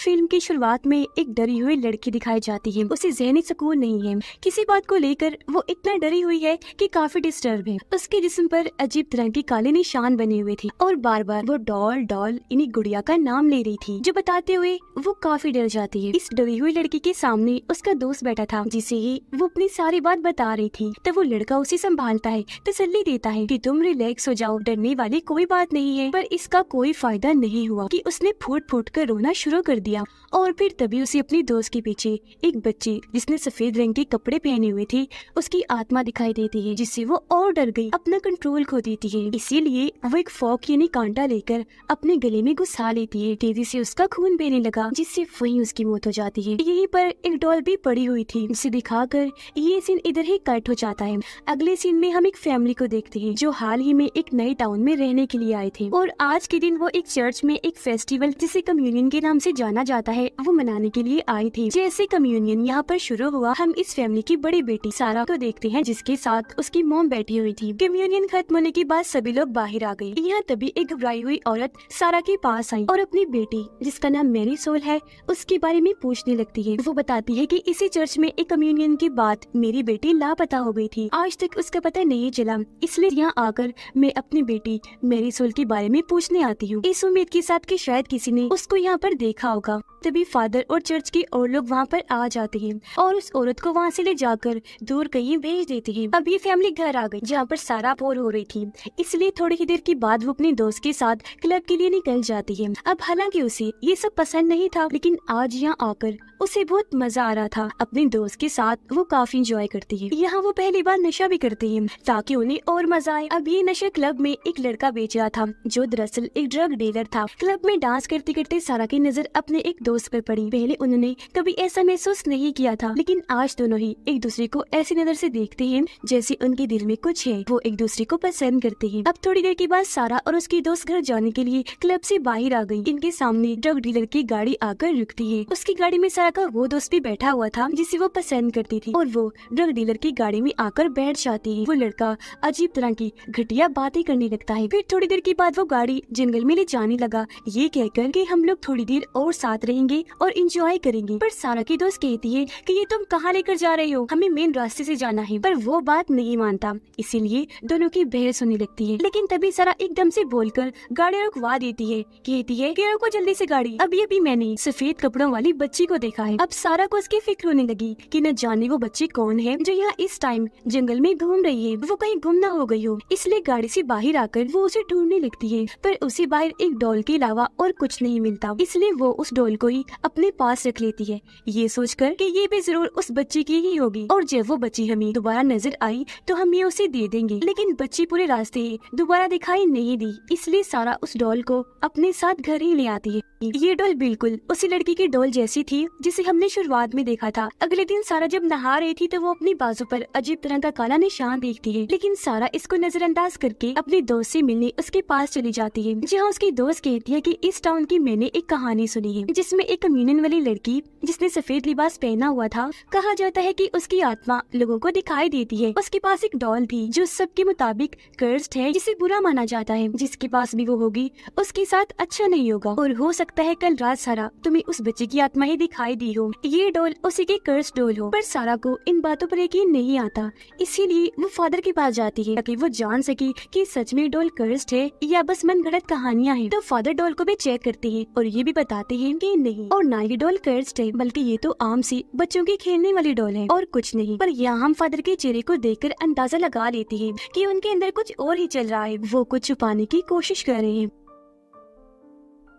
Film की शुरुआत में एक डरी हुई लड़की दिखाई जाती है। उसे ज़हनी सुकून नहीं है। किसी बात को लेकर वो इतना डरी हुई है कि काफी डिस्टर्ब है। उसके जिस्म पर अजीब तरह के काले निशान बने हुए थे और बार बार वो डॉल डॉल इन्हीं गुड़िया का नाम ले रही थी, जो बताते हुए वो काफी डर जाती है। इस डरी हुई लड़की के सामने उसका दोस्त बैठा था, जिसे ही वो अपनी सारी बात बता रही थी। तब वो लड़का उसे संभालता है, तसल्ली देता है कि तुम रिलैक्स हो जाओ, डरने वाली कोई बात नहीं है। पर इसका कोई फायदा नहीं हुआ कि उसने फूट फूट कर रोना शुरू कर दिया। और फिर तभी उसे अपनी दोस्त के पीछे एक बच्ची जिसने सफेद रंग के कपड़े पहने हुए थे उसकी आत्मा दिखाई देती है, जिससे वो और डर गई, अपना कंट्रोल खो देती है। इसीलिए वो एक फॉक यानी कांटा लेकर अपने गले में घुसा लेती है। तेजी से उसका खून बहने लगा, जिससे वहीं उसकी मौत हो जाती है। यहीं पर एक डॉल भी पड़ी हुई थी, जिसे दिखाकर ये सीन इधर ही कट हो जाता है। अगले सीन में हम एक फैमिली को देखते हैं जो हाल ही में एक नए टाउन में रहने के लिए आए थे और आज के दिन वो एक चर्च में एक फेस्टिवल जिसे कम्युनियन के नाम से जाना जाता है वो मनाने के लिए आई थी। जैसे कम्युनियन यहाँ पर शुरू हुआ, हम इस फैमिली की बड़ी बेटी सारा को देखते हैं, जिसके साथ उसकी मॉम बैठी हुई थी। कम्युनियन खत्म होने के बाद सभी लोग बाहर आ गए। यहाँ तभी एक घबराई हुई औरत सारा के पास आई और अपनी बेटी जिसका नाम मेरी सोल है उसके बारे में पूछने लगती है। वो बताती है कि इसी चर्च में एक कम्युनियन के बाद मेरी बेटी लापता हो गई थी, आज तक उसका पता नहीं चला, इसलिए यहाँ आकर मैं अपनी बेटी मेरी सोल के बारे में पूछने आती हूँ, इस उम्मीद के साथ कि शायद किसी ने उसको यहाँ पर देखा होगा। तभी फादर और चर्च के और लोग वहाँ पर आ जाते हैं और उस औरत को वहाँ से ले जाकर दूर कहीं भेज देते हैं। अब ये फैमिली घर आ गई जहाँ पर सारा बोर हो रही थी, इसलिए थोड़ी ही देर के बाद वो अपने दोस्त के साथ क्लब के लिए निकल जाती है। अब हालांकि उसे ये सब पसंद नहीं था, लेकिन आज यहाँ आकर उसे बहुत मजा आ रहा था। अपने दोस्त के साथ वो काफी इंजॉय करती है। यहाँ वो पहली बार नशा भी करती है ताकि उन्हें और मजा आए। अब ये नशा क्लब में एक लड़का बेच रहा था जो दरअसल एक ड्रग डीलर था। क्लब में डांस करते करते सारा की नजर अपने एक दोस्त पर पड़ी। पहले उन्होंने कभी ऐसा महसूस नहीं किया था, लेकिन आज दोनों ही एक दूसरे को ऐसी नजर से देखते हैं जैसे उनके दिल में कुछ है, वो एक दूसरे को पसंद करते हैं। अब थोड़ी देर के बाद सारा और उसकी दोस्त घर जाने के लिए क्लब से बाहर आ गई। इनके सामने ड्रग डीलर की गाड़ी आकर रुकती है। उसकी गाड़ी में सारा का वो दोस्त भी बैठा हुआ था जिसे वो पसंद करती थी और वो ड्रग डीलर की गाड़ी में आकर बैठ जाती है। वो लड़का अजीब तरह की घटिया बातें करने लगता है। फिर थोड़ी देर के बाद वो गाड़ी जंगल में ले जाने लगा, ये कहकर कि हम लोग थोड़ी देर और साथ रहेंगे और इंजॉय करेंगे। पर सारा की दोस्त कहती है कि ये तुम कहाँ लेकर जा रहे हो, हमें मेन रास्ते से जाना है। पर वो बात नहीं मानता, इसीलिए दोनों की बहस होने लगती है। लेकिन तभी सारा एकदम से बोलकर गाड़ी रुकवा देती है, कहती है कि रुको जल्दी से गाड़ी, अभी मैंने सफेद कपड़ों वाली बच्ची को देखा है। अब सारा को उसकी फिक्र होने लगी कि न जाने वो बच्ची कौन है जो यहाँ इस टाइम जंगल में घूम रही है, वो कहीं गुम न हो गई हो। इसलिए गाड़ी से बाहर आकर वो उसे ढूंढने लगती है, पर उसे बाहर एक डॉल के अलावा और कुछ नहीं मिलता। इसलिए वो उस डॉल को ही अपने पास रख लेती है, ये सोचकर कि ये भी जरूर उस बच्ची की ही होगी और जब वो बच्ची हमें दोबारा नजर आई तो हम ये उसे दे देंगे। लेकिन बच्ची पूरे रास्ते दोबारा दिखाई नहीं दी, इसलिए सारा उस डॉल को अपने साथ घर ही ले आती है। ये डॉल बिल्कुल उसी लड़की की डॉल जैसी थी जिसे हमने शुरुआत में देखा था। अगले दिन सारा जब नहा रही थी तो वो अपनी बाजू पर अजीब तरह का काला निशान देखती है, लेकिन सारा इसको नजरअंदाज करके अपने दोस्त से मिलने उसके पास चली जाती है, जहाँ उसकी दोस्त कहती है कि इस टाउन की मैंने एक कहानी सुनी है जिसमें एक कम्युनियन वाली लड़की जिसने सफेद लिबास पहना हुआ था, कहा जाता है कि उसकी आत्मा लोगों को दिखाई देती है। उसके पास एक डॉल थी जो सबके मुताबिक कर्स्ड है, जिसे बुरा माना जाता है। जिसके पास भी वो होगी उसके साथ अच्छा नहीं होगा और हो सकता है कल रात सारा तुम्हें उस बच्चे की आत्मा ही दिखाई दी हो, ये डॉल उसी की कर्स्ड डॉल हो। पर सारा को इन बातों पर यकीन नहीं आता, इसीलिए वो फादर के पास जाती है ताकि वो जान सके कि सच में डॉल कर्स्ड है या बस मनगढ़ंत कहानियां हैं। तो फादर डॉल को भी चेक करते हैं और ये भी बताते हैं कि नहीं, और ना ये डॉल कर्स्ड है बल्कि ये तो आम सी बच्चों की खेलने वाली डॉल है और कुछ नहीं। पर यहाँ हम फादर के चेहरे को देखकर अंदाजा लगा लेते हैं कि उनके अंदर कुछ और ही चल रहा है, वो कुछ छुपाने की कोशिश कर रहे हैं।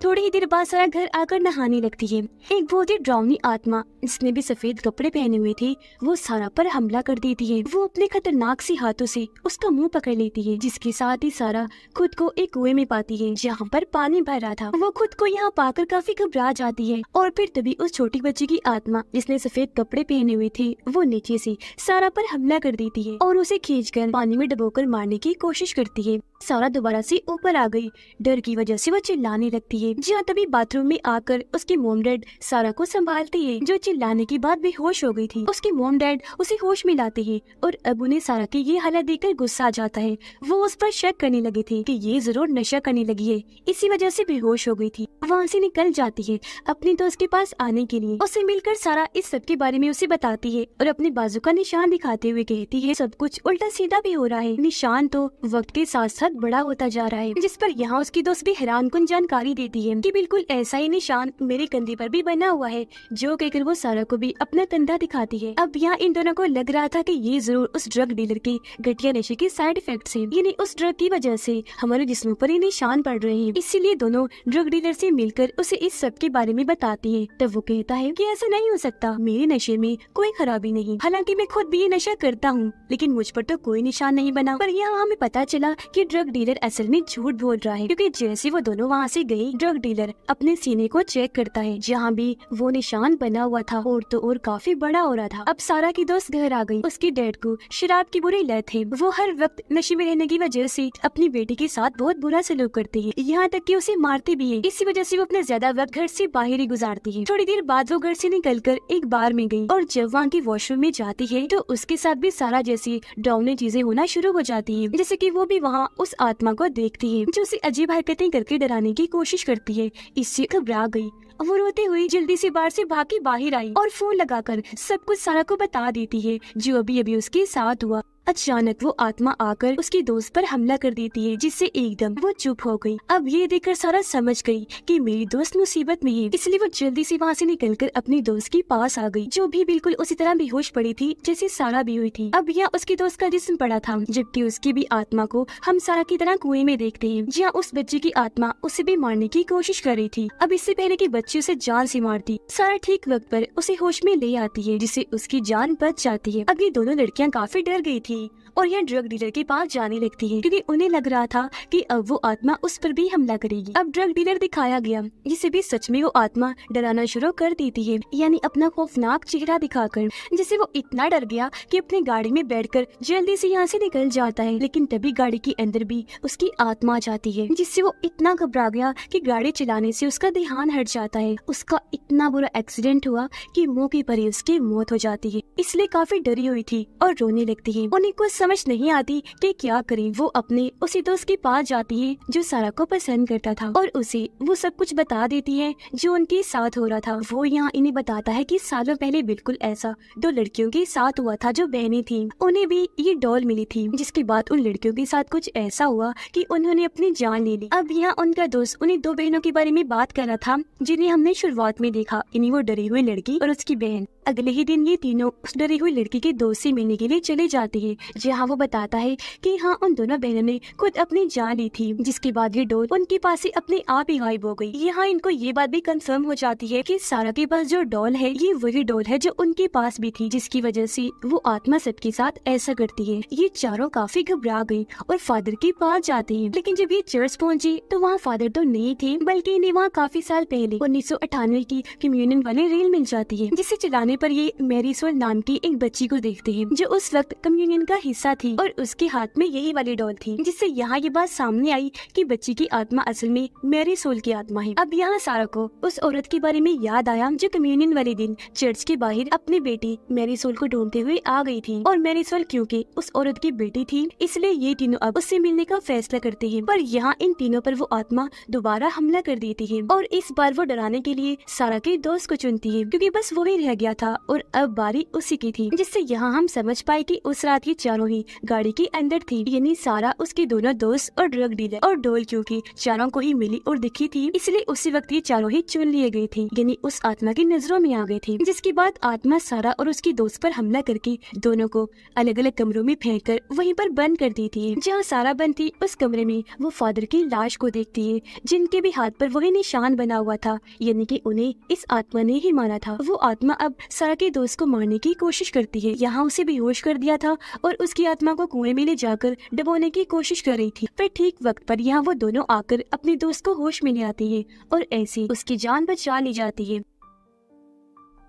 थोड़ी ही देर बाद सारा घर आकर नहाने लगती है। एक बहुत ही डरावनी आत्मा जिसने भी सफेद कपड़े पहने हुए थे वो सारा पर हमला कर देती है। वो अपने खतरनाक सी हाथों से उसका मुंह पकड़ लेती है, जिसके साथ ही सारा खुद को एक कुएं में पाती है जहाँ पर पानी भर रहा था। वो खुद को यहाँ पाकर काफी घबरा जाती है और फिर तभी उस छोटी बच्ची की आत्मा जिसने सफेद कपड़े पहने हुए थे वो नीचे से सारा पर हमला कर देती है और उसे खींचकर पानी में डुबोकर मारने की कोशिश करती है। सारा दोबारा से ऊपर आ गई। डर की वजह से वो चिल्लाने लगती है। जहाँ तभी बाथरूम में आकर उसकी मोम डैड सारा को संभालती है, जो चिल्लाने के बाद बेहोश हो गई थी। उसके मोम डैड उसे होश में लाते हैं और अब उन्हें सारा की ये हालत देखकर गुस्सा आ जाता है। वो उस पर शक करने लगे थे कि ये जरूर नशा करने लगी है, इसी वजह से बेहोश हो गई थी। वहाँ से निकल जाती है अपने दोस्त के पास आने के लिए। उसे मिलकर सारा इस सब के बारे में उसे बताती है और अपने बाजू का निशान दिखाते हुए कहती है सब कुछ उल्टा सीधा भी हो रहा है। निशान तो वक्त के साथ साथ बड़ा होता जा रहा है, जिस पर यहाँ उसकी दोस्त भी हैरानकुन जानकारी देती है कि बिल्कुल ऐसा ही निशान मेरे कंधे पर भी बना हुआ है, जो कहकर वो सारा को भी अपना कंधा दिखाती है। अब यहाँ इन दोनों को लग रहा था कि ये जरूर उस ड्रग डीलर के घटिया नशे के साइड इफेक्ट्स हैं, यानी उस ड्रग की वजह से हमारे जिस्मों पर ये निशान पड़ रहे हैं। इसीलिए दोनों ड्रग डीलर से मिलकर उसे इस सब के बारे में बताती है। तब वो कहता है कि ऐसा नहीं हो सकता, मेरे नशे में कोई खराबी नहीं, हालांकि मैं खुद भी ये नशा करता हूँ, लेकिन मुझ पर तो कोई निशान नहीं बना। पर यहाँ हमें पता चला कि ड्रग डीलर असल में झूठ बोल रहा है, क्योंकि जैसे वो दोनों वहाँ से गए, ड्रग डीलर अपने सीने को चेक करता है, जहाँ भी वो निशान बना हुआ था और तो और काफी बड़ा हो रहा था। अब सारा की दोस्त घर आ गई। उसके डैड को शराब की बुरी लत है, वो हर वक्त नशे में रहने की वजह से अपनी बेटी के साथ बहुत बुरा सलूक करते हैं, यहाँ तक कि उसे मारते भी है। इसी वजह से वो अपना ज्यादा वक्त घर से बाहर ही गुजारती है। थोड़ी देर बाद वो घर से निकलकर एक बार में गई और जब वहाँ की वॉशरूम में जाती है तो उसके साथ भी सारा जैसी डरावनी चीजें होना शुरू हो जाती है, जैसे कि वो भी वहाँ उस आत्मा को देखती है जो उसे अजीब हरकतें करके डराने की कोशिश करती है। इससे घबरा गई, वो रोते हुए जल्दी से बाहर से भाग के बाहर आई और फोन लगाकर सब कुछ सारा को बता देती है जो अभी अभी उसके साथ हुआ। अचानक वो आत्मा आकर उसकी दोस्त पर हमला कर देती है, जिससे एकदम वो चुप हो गई। अब ये देखकर सारा समझ गई कि मेरी दोस्त मुसीबत में है, इसलिए वो जल्दी से वहाँ से निकलकर अपनी दोस्त के पास आ गई, जो भी बिल्कुल उसी तरह बेहोश पड़ी थी जैसे सारा भी हुई थी। अब यहाँ उसकी दोस्त का जिस्म पड़ा था, जबकि उसकी भी आत्मा को हम सारा की तरह कुएं में देखते हैं, जहाँ उस बच्चे की आत्मा उसे भी मारने की कोशिश कर रही थी। अब इससे पहले कि बच्चे उसे जान से मारती, सारा ठीक वक्त पर उसे होश में ले आती है, जिससे उसकी जान बच जाती है। अब ये दोनों लड़कियाँ काफी डर गई थी और यह ड्रग डीलर के पास जाने लगती है, क्योंकि उन्हें लग रहा था कि अब वो आत्मा उस पर भी हमला करेगी। अब ड्रग डीलर दिखाया गया, जिसे भी सच में वो आत्मा डराना शुरू कर देती है, यानी अपना खौफनाक चेहरा दिखाकर, जिससे वो इतना डर गया कि अपनी गाड़ी में बैठकर जल्दी से यहाँ से निकल जाता है। लेकिन तभी गाड़ी के अंदर भी उसकी आत्मा आ जाती है, जिससे वो इतना घबरा गया कि गाड़ी चलाने से उसका ध्यान हट जाता है। उसका इतना बुरा एक्सीडेंट हुआ कि मौके पर ही उसकी मौत हो जाती है, इसलिए काफी डरी हुई थी और रोने लगती है। उन्हें कुछ समझ नहीं आती कि क्या करें। वो अपने उसी दोस्त के पास जाती है जो सारा को पसंद करता था और उसे वो सब कुछ बता देती है जो उनके साथ हो रहा था। वो यहाँ इन्हें बताता है कि सालों पहले बिल्कुल ऐसा दो लड़कियों के साथ हुआ था जो बहनें थीं। उन्हें भी ये डॉल मिली थी, जिसके बाद उन लड़कियों के साथ कुछ ऐसा हुआ कि उन्होंने अपनी जान ले ली। अब यहाँ उनका दोस्त उन्हें दो बहनों के बारे में बात कर रहा था जिन्हें हमने शुरुआत में देखा, इन्हीं वो डरी हुई लड़की और उसकी बहन। अगले ही दिन ये तीनों उस डरी हुई लड़की के दोस्त से मिलने के लिए चले जाते हैं, जहाँ वो बताता है कि हाँ उन दोनों बहनों ने खुद अपनी जान ली थी, जिसके बाद ये डॉल उनके पास से अपने आप ही गायब हो गई। यहाँ इनको ये बात भी कंफर्म हो जाती है कि सारा के पास जो डॉल है ये वही डॉल है जो उनके पास भी थी, जिसकी वजह से वो आत्मा सबके साथ ऐसा करती है। ये चारों काफी घबरा गई और फादर के पास जाते हैं, लेकिन जब ये चर्च पहुँची तो वहाँ फादर तो नहीं थे, बल्कि इन्हें वहाँ काफी साल पहले 1998 की कम्युनियन वाली रील मिल जाती है, जिसे चलाने पर ये मैरी सोल नाम की एक बच्ची को देखते हैं जो उस वक्त कम्युनियन का हिस्सा थी और उसके हाथ में यही वाली डॉल थी, जिससे यहाँ ये बात सामने आई कि बच्ची की आत्मा असल में मैरी सोल की आत्मा है। अब यहाँ सारा को उस औरत के बारे में याद आया जो कम्युनियन वाले दिन चर्च के बाहर अपनी बेटी मैरी सोल को ढूंढते हुए आ गई थी, और मैरी सोल क्योंकि उस औरत की बेटी थी इसलिए ये तीनों अब उससे मिलने का फैसला करते हैं। पर यहाँ इन तीनों पर वो आत्मा दोबारा हमला कर देती है और इस बार वो डराने के लिए सारा के दोस्त को चुनती है, क्योंकि बस वो ही रह गया था और अब बारी उसी की थी। जिससे यहाँ हम समझ पाए कि उस रात ये चारों ही गाड़ी के अंदर थी, यानी सारा, उसके दोनों दोस्त और ड्रग डीलर और डॉल, क्योंकि चारों को ही मिली और दिखी थी इसलिए उसी वक्त ये चारों ही चुन लिए गए थे, यानी उस आत्मा की नजरों में आ गए थे। जिसके बाद आत्मा सारा और उसकी दोस्त पर हमला करके दोनों को अलग अलग कमरों में फेंक कर वहीं पर बंद कर दी थी। जहाँ सारा बंद थी उस कमरे में वो फादर की लाश को देखती है, जिनके भी हाथ पर वही निशान बना हुआ था, यानी कि उन्हें इस आत्मा ने ही मारा था। वो आत्मा अब सारा के दोस्त को मारने की कोशिश करती है। यहाँ उसे बेहोश कर दिया था और उसकी आत्मा को कुएं में ले जाकर डुबोने की कोशिश कर रही थी। पर ठीक वक्त पर यहाँ वो दोनों आकर अपने दोस्त को होश में ले आती है और ऐसे उसकी जान बचा ली जाती है।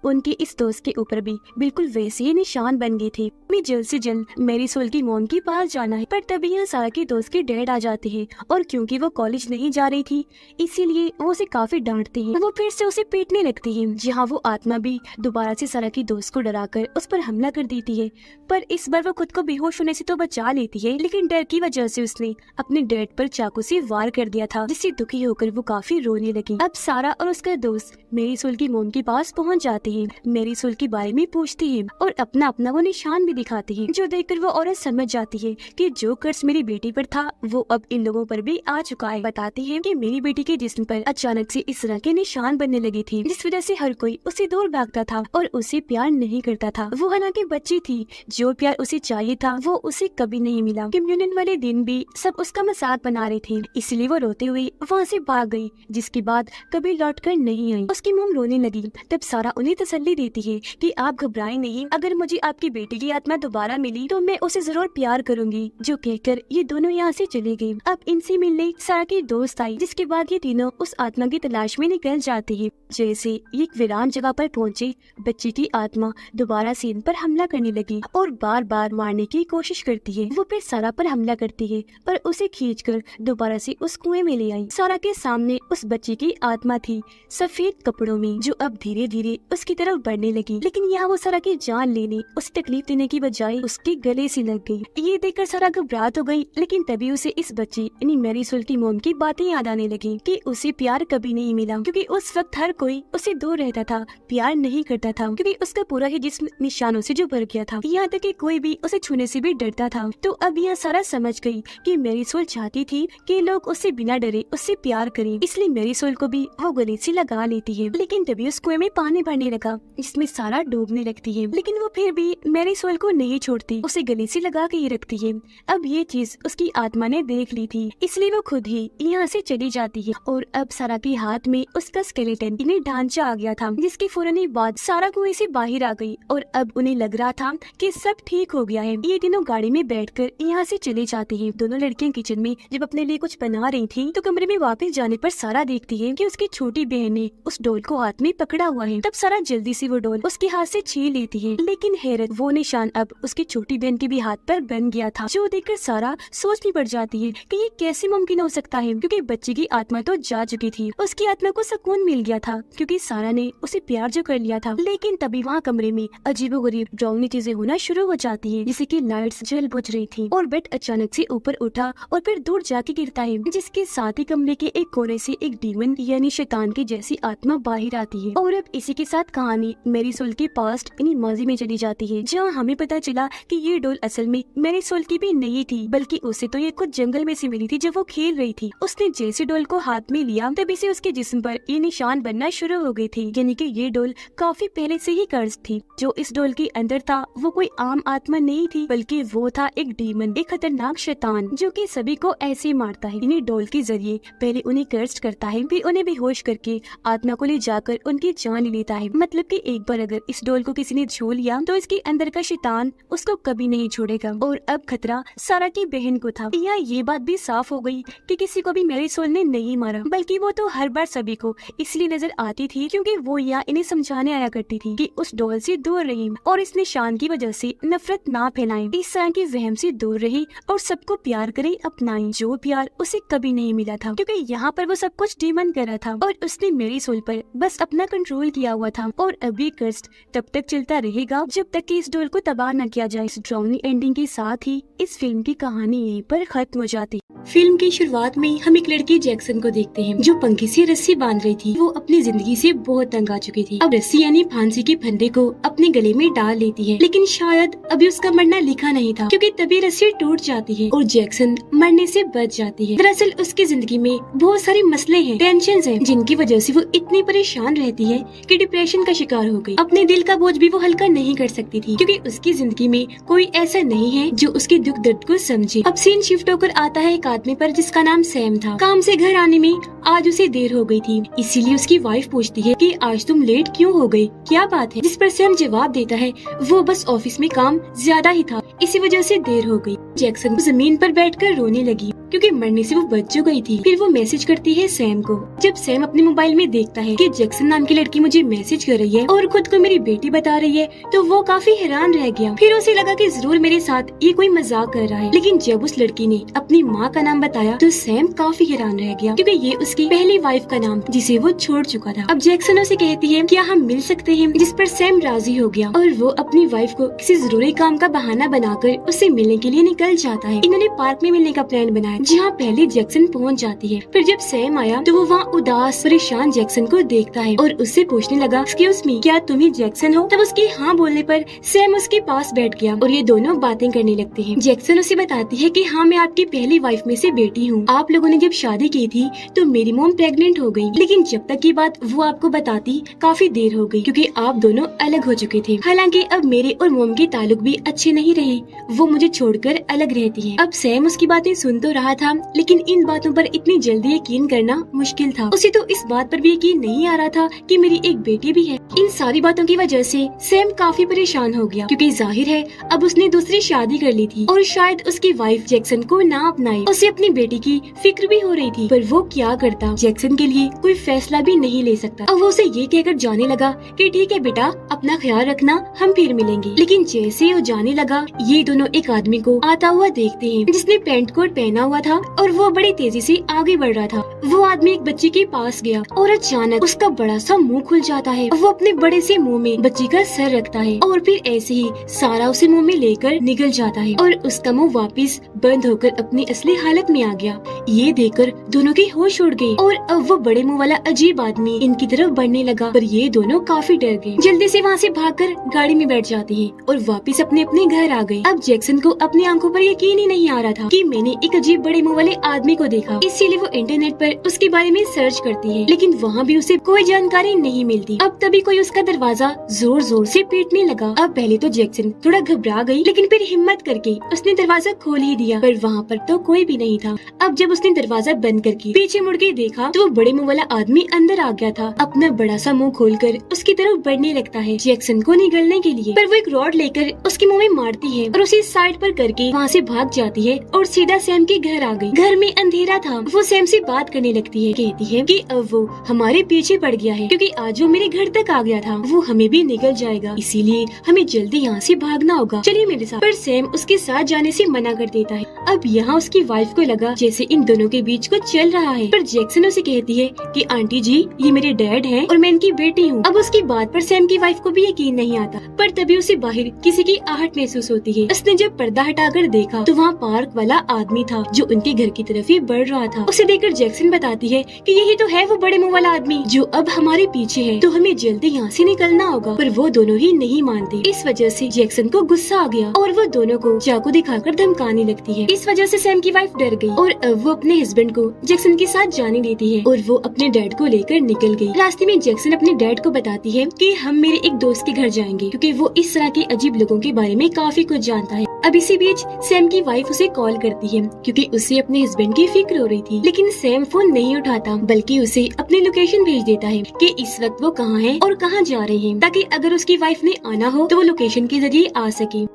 उनके इस दोस्त के ऊपर भी बिल्कुल वैसे ही निशान बन गए थे। मैं जल्द से जल्द मैरीसोल की मॉम के पास जाना है। पर तभी यहाँ सारा के दोस्त के डैड आ जाते हैं और क्योंकि वो कॉलेज नहीं जा रही थी इसीलिए वो उसे काफी डांटते हैं। वो फिर से उसे पीटने लगती है, जहाँ वो आत्मा भी दोबारा से सारा की दोस्त को डराकर उस पर हमला कर देती है। पर इस बार वो खुद को बेहोश होने से तो बचा लेती है, लेकिन डर की वजह से उसने अपने डैड पर चाकू से वार कर दिया था, जिससे दुखी होकर वो काफी रोने लगी। अब सारा और उसका दोस्त मैरीसोल की मॉम के पास पहुंच जाते हैं, मैरीसोल के बारे में पूछते हैं और अपना अपना वो निशान भी दिखाते हैं, जो देखकर वो औरत समझ जाती है कि जो कर्ज मेरी बेटी पर था वो अब इन लोगों पर भी आ चुका है। बताते हैं कि मेरी बेटी के जिस्म पर अचानक से इस तरह के निशान बनने लगे थे, जिस वजह से हर कोई उसे दूर भागता था और उसे प्यार नहीं करता था। वो हालांकि बच्ची थी, जो प्यार उसे चाहिए था वो उसे कभी नहीं मिला। कम्युनियन वाले दिन भी सब उसका मजाक बना रहे थे, इसलिए वो रोते हुए वहाँ से भाग गई, जिसके बाद कभी लौट कर नहीं आई। उसकी मॉम रोने लगी। तब सारा उन्हें तसल्ली देती है कि आप घबराएं नहीं, अगर मुझे आपकी बेटी की आत्मा दोबारा मिली तो मैं उसे जरूर प्यार करूंगी। जो कहकर ये दोनों यहाँ से चले गए। अब इनसे मिलने सारा की दोस्त आई, जिसके बाद ये तीनों उस आत्मा की तलाश में निकल जाते हैं। जैसे एक वीरान जगह पर पहुँचे, बच्ची की आत्मा दोबारा से इन पर हमला करने लगी और बार बार मारने की कोशिश करती है। वो फिर सारा पर हमला करती है और उसे खींचकर दोबारा से उस कुएं में ले आई। सारा के सामने उस बच्ची की आत्मा थी, सफेद कपड़ों में, जो अब धीरे धीरे उसकी तरफ बढ़ने लगी। लेकिन यहाँ वो सारा की जान लेने, उसे तकलीफ देने की बजाय उसके गले से लग गई। ये देखकर सारा घबरा तो गई, लेकिन तभी उसे इस बच्ची यानी मैरीसोल की मॉम की बातें याद आने लगी कि उसे प्यार कभी नहीं मिला, क्योंकि उस वक्त हर कोई उसे दूर रहता था, प्यार नहीं करता था, क्योंकि उसका पूरा ही जिस्म निशानों से जो भर गया था। यहाँ तक कि कोई भी उसे छूने से भी डरता था। तो अब यहाँ सारा समझ गई कि मैरीसोल चाहती थी कि लोग उससे बिना डरे उससे प्यार करें, इसलिए मैरीसोल को भी वो गले से लगा लेती है। लेकिन तभी उस कुएं में पानी भरने लगा, इसमें सारा डूबने लगती है, लेकिन वो फिर भी मैरीसोल को नहीं छोड़ती, उसे गले से लगा के ही रखती है। अब ये चीज उसकी आत्मा ने देख ली थी, इसलिए वो खुद ही यहाँ से चली जाती है। और अब सारा के हाथ में उसका स्केलेटन इन्हें ढांचा आ गया था, जिसके फौरन ही बाद सारा कुएं से बाहर आ गई और अब उन्हें लग रहा था कि सब ठीक हो गया है। ये तीनों गाड़ी में बैठकर यहाँ से चले जाते हैं। दोनों लड़कियां किचन में जब अपने लिए कुछ बना रही थी तो कमरे में वापस जाने पर सारा देखती है कि उसकी छोटी बहन ने उस डॉल को हाथ में पकड़ा हुआ है। तब सारा जल्दी से वो डॉल उसके हाथ से छीन लेती है, लेकिन हैरत, वो निशान अब उसकी छोटी बहन के भी हाथ पर बन गया था, जो देखकर सारा सोच में पड़ जाती है कि ये कैसे मुमकिन हो सकता है, क्योंकि बच्चे की आत्मा तो जा चुकी थी। उसकी आत्मा को सुकून मिल गया था क्योंकि सारा ने उसे प्यार जो कर लिया था। लेकिन तभी वहाँ कमरे में अजीबोगरीब डरावनी चीजें होना शुरू हो जाती है, जैसे कि लाइट्स जल बुझ रही थी और बेड अचानक से ऊपर उठा और फिर दूर जाके गिरता है, जिसके साथ ही कमरे के एक कोने से एक डीमन यानी शैतान की जैसी आत्मा बाहर आती है। और अब इसी के साथ कहानी मैरीसोल के पास्ट यानी माजी में चली जाती है, जहाँ हमें पता चला कि ये डॉल असल में मैरीसोल की भी नहीं थी, बल्कि उसे तो ये खुद जंगल में से मिली थी जब वो खेल रही थी। उसने जैसे डॉल को हाथ में लिया तभी से उसके जिस्म पर ये निशान बनना शुरू हो गई थी, यानी कि ये डॉल काफी पहले से ही कर्ज थी। जो इस डॉल के अंदर था वो कोई आम आत्मा नहीं थी, बल्कि वो था एक डीमन, एक खतरनाक शैतान, जो कि सभी को ऐसे मारता है। इन्हीं डॉल के जरिए पहले उन्हें कर्ज करता है, फिर उन्हें बेहोश करके आत्मा को ले जाकर उनकी जान लेता है। मतलब कि एक बार अगर इस डॉल को किसी ने छू लिया तो इसके अंदर का शैतान उसको कभी नहीं छोड़ेगा। और अब खतरा सारा की बहन को था। यहाँ ये बात भी साफ हो गई कि किसी को भी मैरीसोल ने नहीं मारा, बल्कि वो तो हर बार सभी को इसलिए नजर आती थी क्योंकि वो यहाँ इन्हें समझाने आया करती थी कि उस डॉल से दूर रही और इस निशान की वजह से नफरत ना फैलाएं, इस तरह के वहम से दूर रही और सबको प्यार करे अपनाएं, जो प्यार उसे कभी नहीं मिला था, क्योंकि यहाँ पर वो सब कुछ डीमन कर रहा था और उसने मैरीसोल पर बस अपना कंट्रोल किया हुआ था। और अभी कर्ज तब तक चलता रहेगा जब तक कि इस डॉल को तबाह न किया जाए। इस ड्राउनी एंडिंग के साथ ही इस फिल्म की कहानी यहीं पर खत्म हो जाती। फिल्म की शुरुआत में हम एक लड़की जैक्सन को देखते हैं जो पंखे से रस्सी बांध रही थी। वो अपनी जिंदगी से बहुत तंग आ चुकी थी। अब रस्सी यानी फांसी के फंदे को अपने गले में डाल लेती है, लेकिन शायद अभी उसका मरना लिखा नहीं था, क्योंकि तभी रस्सी टूट जाती है और जैक्सन मरने से बच जाती है। दरअसल उसकी जिंदगी में बहुत सारे मसले हैं, टेंशन हैं, जिनकी वजह से वो इतनी परेशान रहती है कि डिप्रेशन का शिकार हो गई। अपने दिल का बोझ भी वो हल्का नहीं कर सकती थी, क्योंकि उसकी जिंदगी में कोई ऐसा नहीं है जो उसके दुख दर्द को समझे। अब सीन शिफ्ट होकर आता है एक आदमी पर जिसका नाम सैम था। काम से घर आने में आज उसे देर हो गई थी, इसीलिए उसकी वाइफ पूछती है कि आज तुम लेट क्यों हो गई, क्या बात है। जिस पर सैम जवाब देता है वो बस ऑफिस में काम ज्यादा ही था, इसी वजह से देर हो गई। जैक्सन जमीन पर बैठकर रोने लगी क्योंकि मरने से वो बच जो गई थी। फिर वो मैसेज करती है सैम को। जब सैम अपने मोबाइल में देखता है कि जैक्सन नाम की लड़की मुझे मैसेज कर रही है और खुद को मेरी बेटी बता रही है, तो वो काफी हैरान रह गया। फिर उसे लगा कि जरूर मेरे साथ ये कोई मजाक कर रहा है। लेकिन जब उस लड़की ने अपनी माँ का नाम बताया तो सैम काफी हैरान रह गया, क्योंकि ये उसकी पहली वाइफ का नाम जिसे वो छोड़ चुका था। अब जैक्सन उसे कहती है क्या हम मिल सकते हैं, जिस पर सैम राजी हो गया और वो अपनी वाइफ को किसी जरूरी काम का बहाना बनाकर उससे मिलने के लिए निकल जाता है। इन्होंने पार्क में मिलने का प्लान बनाया, जहाँ पहले जैक्सन पहुँच जाती है। फिर जब सैम आया तो वो वहाँ उदास परेशान जैक्सन को देखता है और उससे पूछने लगा, एक्सक्यूज मी, क्या तुम ही जैक्सन हो? तब उसके हाँ बोलने पर सैम उसके पास बैठ गया और ये दोनों बातें करने लगते हैं। जैक्सन उसे बताती है कि हाँ, मैं आपकी पहली वाइफ में से बेटी हूँ। आप लोगों ने जब शादी की थी तो मेरी मोम प्रेग्नेंट हो गई, लेकिन जब तक की बात वो आपको बताती काफी देर हो गई, क्योंकि आप दोनों अलग हो चुके थे। हालांकि अब मेरे और मोम के ताल्लुक भी अच्छे नहीं रहे, वो मुझे छोड़कर अलग रहती है। अब सैम उसकी बातें सुन तो रहा था, लेकिन इन बातों पर इतनी जल्दी यकीन करना मुश्किल था। उसे तो इस बात पर भी यकीन नहीं आ रहा था कि मेरी एक बेटी भी है। इन सारी बातों की वजह से सैम काफी परेशान हो गया, क्योंकि जाहिर है अब उसने दूसरी शादी कर ली थी और शायद उसकी वाइफ जैक्सन को ना अपनाए। उसे अपनी बेटी की फिक्र भी हो रही थी, पर वो क्या करता, जैक्सन के लिए कोई फैसला भी नहीं ले सकता। अब वो उसे ये कहकर जाने लगा कि ठीक है बेटा, अपना ख्याल रखना, हम फिर मिलेंगे। लेकिन जैसे वो जाने लगा, ये दोनों एक आदमी को आता हुआ देखते हैं जिसने पैंट कोट पहना हुआ था और वो बड़ी तेजी से आगे बढ़ रहा था। वो आदमी एक बच्चे के पास गया और अचानक उसका बड़ा सा मुंह खुल जाता है। वो अपने बड़े से मुंह में बच्चे का सर रखता है और फिर ऐसे ही सारा उसे मुंह में लेकर निकल जाता है और उसका मुंह वापस बंद होकर अपनी असली हालत में आ गया। ये देखकर दोनों की होश उड़ गई और अब वो बड़े मुंह वाला अजीब आदमी इनकी तरफ बढ़ने लगा, पर ये दोनों काफी डर गए। जल्दी से वहाँ से भागकर गाड़ी में बैठ जाते हैं और वापस अपने अपने घर आ गए। अब जैक्सन को अपनी आंखों पर यकीन ही नहीं आ रहा था कि मैंने एक अजीब बड़े मुंह वाले आदमी को देखा। इसीलिए वो इंटरनेट पर उसके बारे में सर्च करती है, लेकिन वहाँ भी उसे कोई जानकारी नहीं मिलती। अब तभी कोई उसका दरवाजा जोर जोर से पीटने लगा। अब पहले तो जैक्सन थोड़ा घबरा गई, लेकिन फिर हिम्मत करके उसने दरवाजा खोल ही दिया, पर वहाँ पर तो कोई भी नहीं था। अब जब उसने दरवाजा बंद करके पीछे मुड़ के देखा तो वो बड़े मुंह वाला आदमी अंदर आ गया था। अपना बड़ा सा मुंह खोलकर उसकी तरफ बढ़ने लगता है जैक्सन को निगलने के लिए, पर वो एक रॉड लेकर उसके मुंह में मारती है और उसे साइड पर करके वहाँ से भाग जाती है और सीधा सैम के घर आ गई। घर में अंधेरा था। वो सैम से बात करने लगती है, कहती है कि अब वो हमारे पीछे पड़ गया है, क्योंकि आज वो मेरे घर तक आ गया था, वो हमें भी निकल जाएगा, इसीलिए हमें जल्दी यहाँ से भागना होगा, चलिए मेरे साथ। पर सैम उसके साथ जाने से मना कर देता है। अब यहाँ उसकी वाइफ को लगा जैसे इन दोनों के बीच कुछ चल रहा है, पर जैक्सन उसे कहती है कि आंटी जी, ये मेरे डैड हैं और मैं इनकी बेटी हूँ। अब उसकी बात पर सैम की वाइफ को भी यकीन नहीं आता, पर तभी उसे बाहर किसी की आहट महसूस होती है। उसने जब पर्दा हटाकर देखा तो वहाँ पार्क वाला आदमी था जो उनके घर की तरफ ही बढ़ रहा था। उसे देखकर जैक्सन बताती है कि यही तो है वो बड़े मुंह वाला आदमी जो अब हमारे पीछे है, तो हमें जल्दी यहाँ से निकलना होगा। पर वो दोनों ही नहीं मानते। इस वजह से जैक्सन को गुस्सा आ गया और वो दोनों को चाकू दिखाकर धमकाने लगती है। इस वजह से सैम की वाइफ डर गई और अब वो अपने हस्बैंड को जैक्सन के साथ जाने देती है और वो अपने डैड को लेकर निकल गई। रास्ते में जैक्सन अपने डैड को बताती है कि हम मेरे एक दोस्त के घर जाएंगे, क्योंकि वो इस तरह के अजीब लोगों के बारे में काफी कुछ जानता है। अब इसी बीच सैम की वाइफ उसे कॉल करती है, क्योंकि उसे अपने हस्बैंड की फिक्र हो रही थी, लेकिन सैम फोन नहीं उठाता, बल्कि उसे अपनी लोकेशन भेज देता है कि इस वक्त वो कहाँ है और कहाँ जा रहे हैं, ताकि अगर उसकी वाइफ ने आना हो तो वो लोकेशन के जरिए आ सके।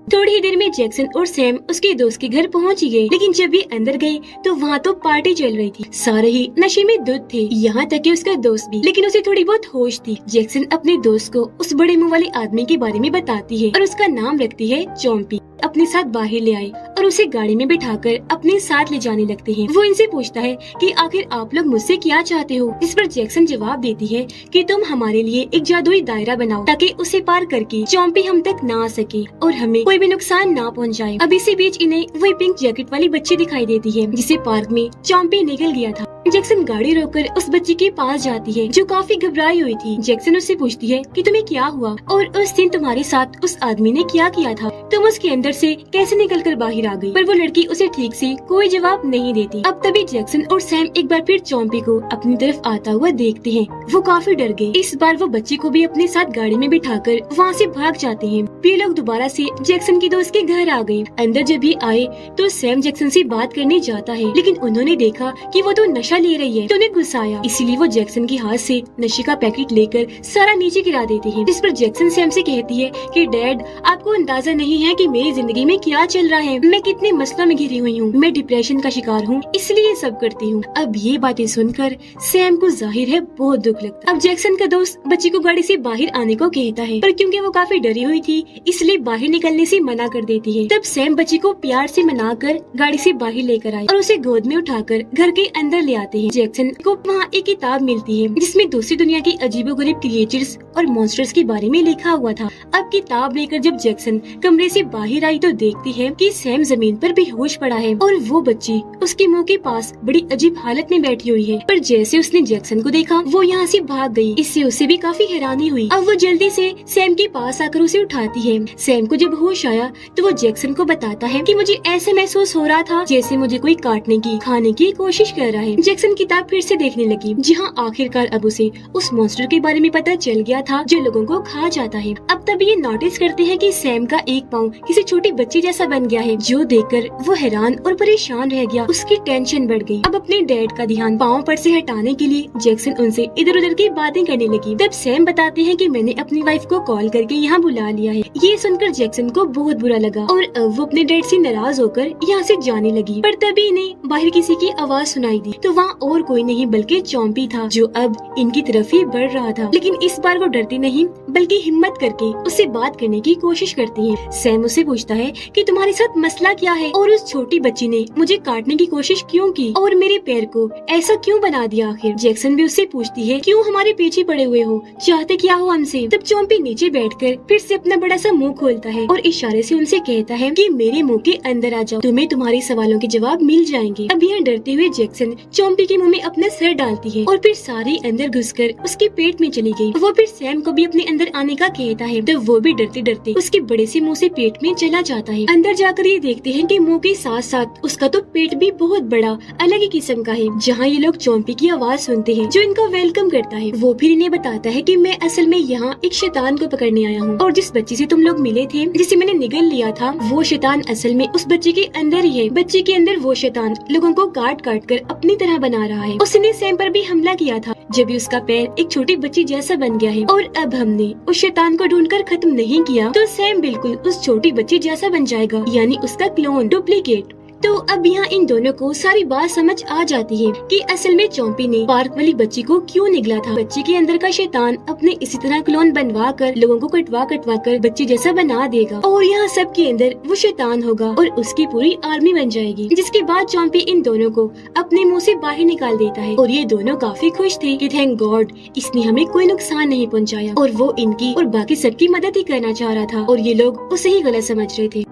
थोड़ी ही देर में जैक्सन और सैम उसके दोस्त के घर पहुंच ही गए, लेकिन जब ये अंदर गए तो वहाँ तो पार्टी चल रही थी। सारे ही नशे में धुत थे, यहाँ तक कि उसका दोस्त भी, लेकिन उसे थोड़ी बहुत होश थी। जैक्सन अपने दोस्त को उस बड़े मुंह वाले आदमी के बारे में बताती है और उसका नाम रखती है चॉम्पी। अपने साथ बाहर ले आए और उसे गाड़ी में बिठाकर अपने साथ ले जाने लगते हैं। वो इनसे पूछता है कि आखिर आप लोग मुझसे क्या चाहते हो, जिस पर जैक्सन जवाब देती है कि तुम हमारे लिए एक जादुई दायरा बनाओ, ताकि उसे पार करके चॉम्पी हम तक ना आ सके और हमें कोई भी नुकसान ना पहुंचाए। अब इसी बीच इन्हें वही पिंक जैकेट वाली बच्ची दिखाई देती है, जिसे पार्क में चॉम्पी निकल गया था। जैक्सन गाड़ी रोककर उस बच्ची के पास जाती है जो काफी घबराई हुई थी। जैक्सन उससे पूछती है कि तुम्हें क्या हुआ और उस दिन तुम्हारे साथ उस आदमी ने क्या किया था, तुम उसके अंदर से कैसे निकलकर बाहर आ गई। पर वो लड़की उसे ठीक से कोई जवाब नहीं देती। अब तभी जैक्सन और सैम एक बार फिर चॉम्पी को अपनी तरफ आता हुआ देखते हैं। वो काफी डर गए। इस बार वो बच्ची को भी अपने साथ गाड़ी में बिठाकर वहाँ से भाग जाते हैं। वे लोग दोबारा से जैक्सन की दोस्त के घर आ गए। अंदर जब भी आए तो सैम जैक्सन से बात करने जाता है, लेकिन उन्होंने देखा कि वो तो नशा ले रही है, तो उन्हें गुस्सा आया। इसीलिए वो जैक्सन के हाथ से नशे का पैकेट लेकर सारा नीचे गिरा देते हैं, जिस पर जैक्सन सैम से कहती है कि डैड, आपको अंदाजा नहीं है कि मेरी जिंदगी में क्या चल रहा है, मैं कितने मसलों में घिरी हुई हूँ, मैं डिप्रेशन का शिकार हूँ, इसलिए सब करती हूँ। अब ये बातें सुनकर सैम को जाहिर है बहुत दुख लगता। अब जैक्सन का दोस्त बच्ची को गाड़ी से बाहर आने को कहता है, पर क्योंकि वो काफी डरी हुई थी इसलिए बाहर निकलने से मना कर देती है। तब सैम बच्ची को प्यार से मनाकर गाड़ी से बाहर लेकर आए और उसे गोद में उठाकर घर के अंदर ले आते हैं। जैक्सन को वहाँ एक किताब मिलती है जिसमें दूसरी दुनिया की अजीबोगरीब क्रिएचर्स और मॉन्स्टर्स के बारे में लिखा हुआ था। अब किताब लेकर जब जैक्सन कमरे से बाहर आई तो देखती है कि सैम जमीन पर बेहोश पड़ा है और वो बच्ची उसके मुंह के पास बड़ी अजीब हालत में बैठी हुई है। पर जैसे उसने जैक्सन को देखा वो यहाँ से भाग गई। इससे उसे भी काफी हैरानी हुई। अब वो जल्दी से सैम के पास आकर उसे उठाती है। सैम को जब होश आया तो वो जैक्सन को बताता है कि मुझे ऐसे महसूस हो रहा था जैसे मुझे कोई काटने की खाने की कोशिश कर रहा है। जैक्सन किताब फिर से देखने लगी जहाँ आखिरकार अब उसे उस मॉन्स्टर के बारे में पता चल गया था जो लोगों को खा जाता है। अब तभी ये नोटिस करते हैं कि सैम का एक पाँव किसी छोटी बच्ची जैसा बन गया है, जो देखकर वो हैरान और परेशान रह गया। उसकी टेंशन बढ़ गई। अब अपने डैड का ध्यान पाँव पर से हटाने के लिए जैक्सन उनसे इधर उधर की बातें करने लगी। तब सैम बताते हैं कि मैंने अपनी वाइफ को कॉल करके यहाँ बुला लिया है। ये सुनकर जैक्सन को बहुत बुरा लगा और अब वो अपने डैड से नाराज होकर यहाँ से जाने लगी। पर तभी इन्हें बाहर किसी की आवाज सुनाई दी तो वहाँ और कोई नहीं बल्कि चॉम्पी था, जो अब इनकी तरफ ही बढ़ रहा था। लेकिन इस बार वो डरती नहीं बल्कि हिम्मत करके उससे बात करने की कोशिश करती है। सैम उससे पूछता है कि तुम्हारे साथ मसला क्या है और उस छोटी बच्ची ने मुझे काटने की कोशिश क्यों की और मेरे पैर को ऐसा क्यों बना दिया आखिर। जैक्सन भी उससे पूछती है क्यों हमारे पीछे पड़े हुए हो, चाहते क्या हो हमसे। तब चॉम्पी नीचे बैठकर फिर से अपना बड़ा सा मुंह खोलता है और इशारे से उनसे कहता है कि मेरे मुंह के अंदर आ जाओ, तुम्हें तुम्हारे सवालों के जवाब मिल जाएंगे। अब यहाँ डरते हुए जैक्सन चॉम्पी के मुंह में अपना सर डालती है और फिर सारे अंदर घुसकर उसके पेट में चली गई। वो फिर सैम को भी अपने अंदर आने का कहता है तो वो भी डरते डरते उसके बड़े से मुंह से पेट में चला जाता है। अंदर जाकर ये देखते हैं कि मुंह के साथ साथ उसका तो पेट भी बहुत बड़ा अलग ही किस्म का है। जहाँ ये लोग चॉम्पी की आवाज सुनते हैं जो इनका वेलकम करता है। वो फिर इन्हें बताता है कि मैं असल में यहाँ एक शैतान को पकड़ने आया हूँ और जिस बच्ची से तुम लोग मिले थे जिसे मैंने निगल लिया था वो शैतान असल में उस बच्चे के अंदर ही है। बच्चे के अंदर वो शैतान लोगों को काट काट कर अपनी तरह बना रहा है। उसने सैम पर भी हमला किया था जब भी उसका पैर एक छोटी बच्ची जैसा बन गया है और अब हमने उस शैतान को ढूंढकर खत्म नहीं किया तो सैम बिल्कुल उस छोटी बच्ची जैसा बन जाएगा, यानी उसका क्लोन, डुप्लीकेट। तो अब यहाँ इन दोनों को सारी बात समझ आ जाती है कि असल में चॉम्पी ने पार्क वाली बच्ची को क्यों निगला था। बच्ची के अंदर का शैतान अपने इसी तरह क्लोन बनवा कर लोगों को कटवा कटवा कर बच्ची जैसा बना देगा और यहाँ सबके अंदर वो शैतान होगा और उसकी पूरी आर्मी बन जाएगी। जिसके बाद चॉम्पी इन दोनों को अपने मुंह से बाहर निकाल देता है और ये दोनों काफी खुश थे कि थैंक गॉड इसने हमें कोई नुकसान नहीं पहुँचाया और वो इनकी और बाकी सबकी मदद ही करना चाह रहा था और ये लोग उसे ही गलत समझ रहे थे।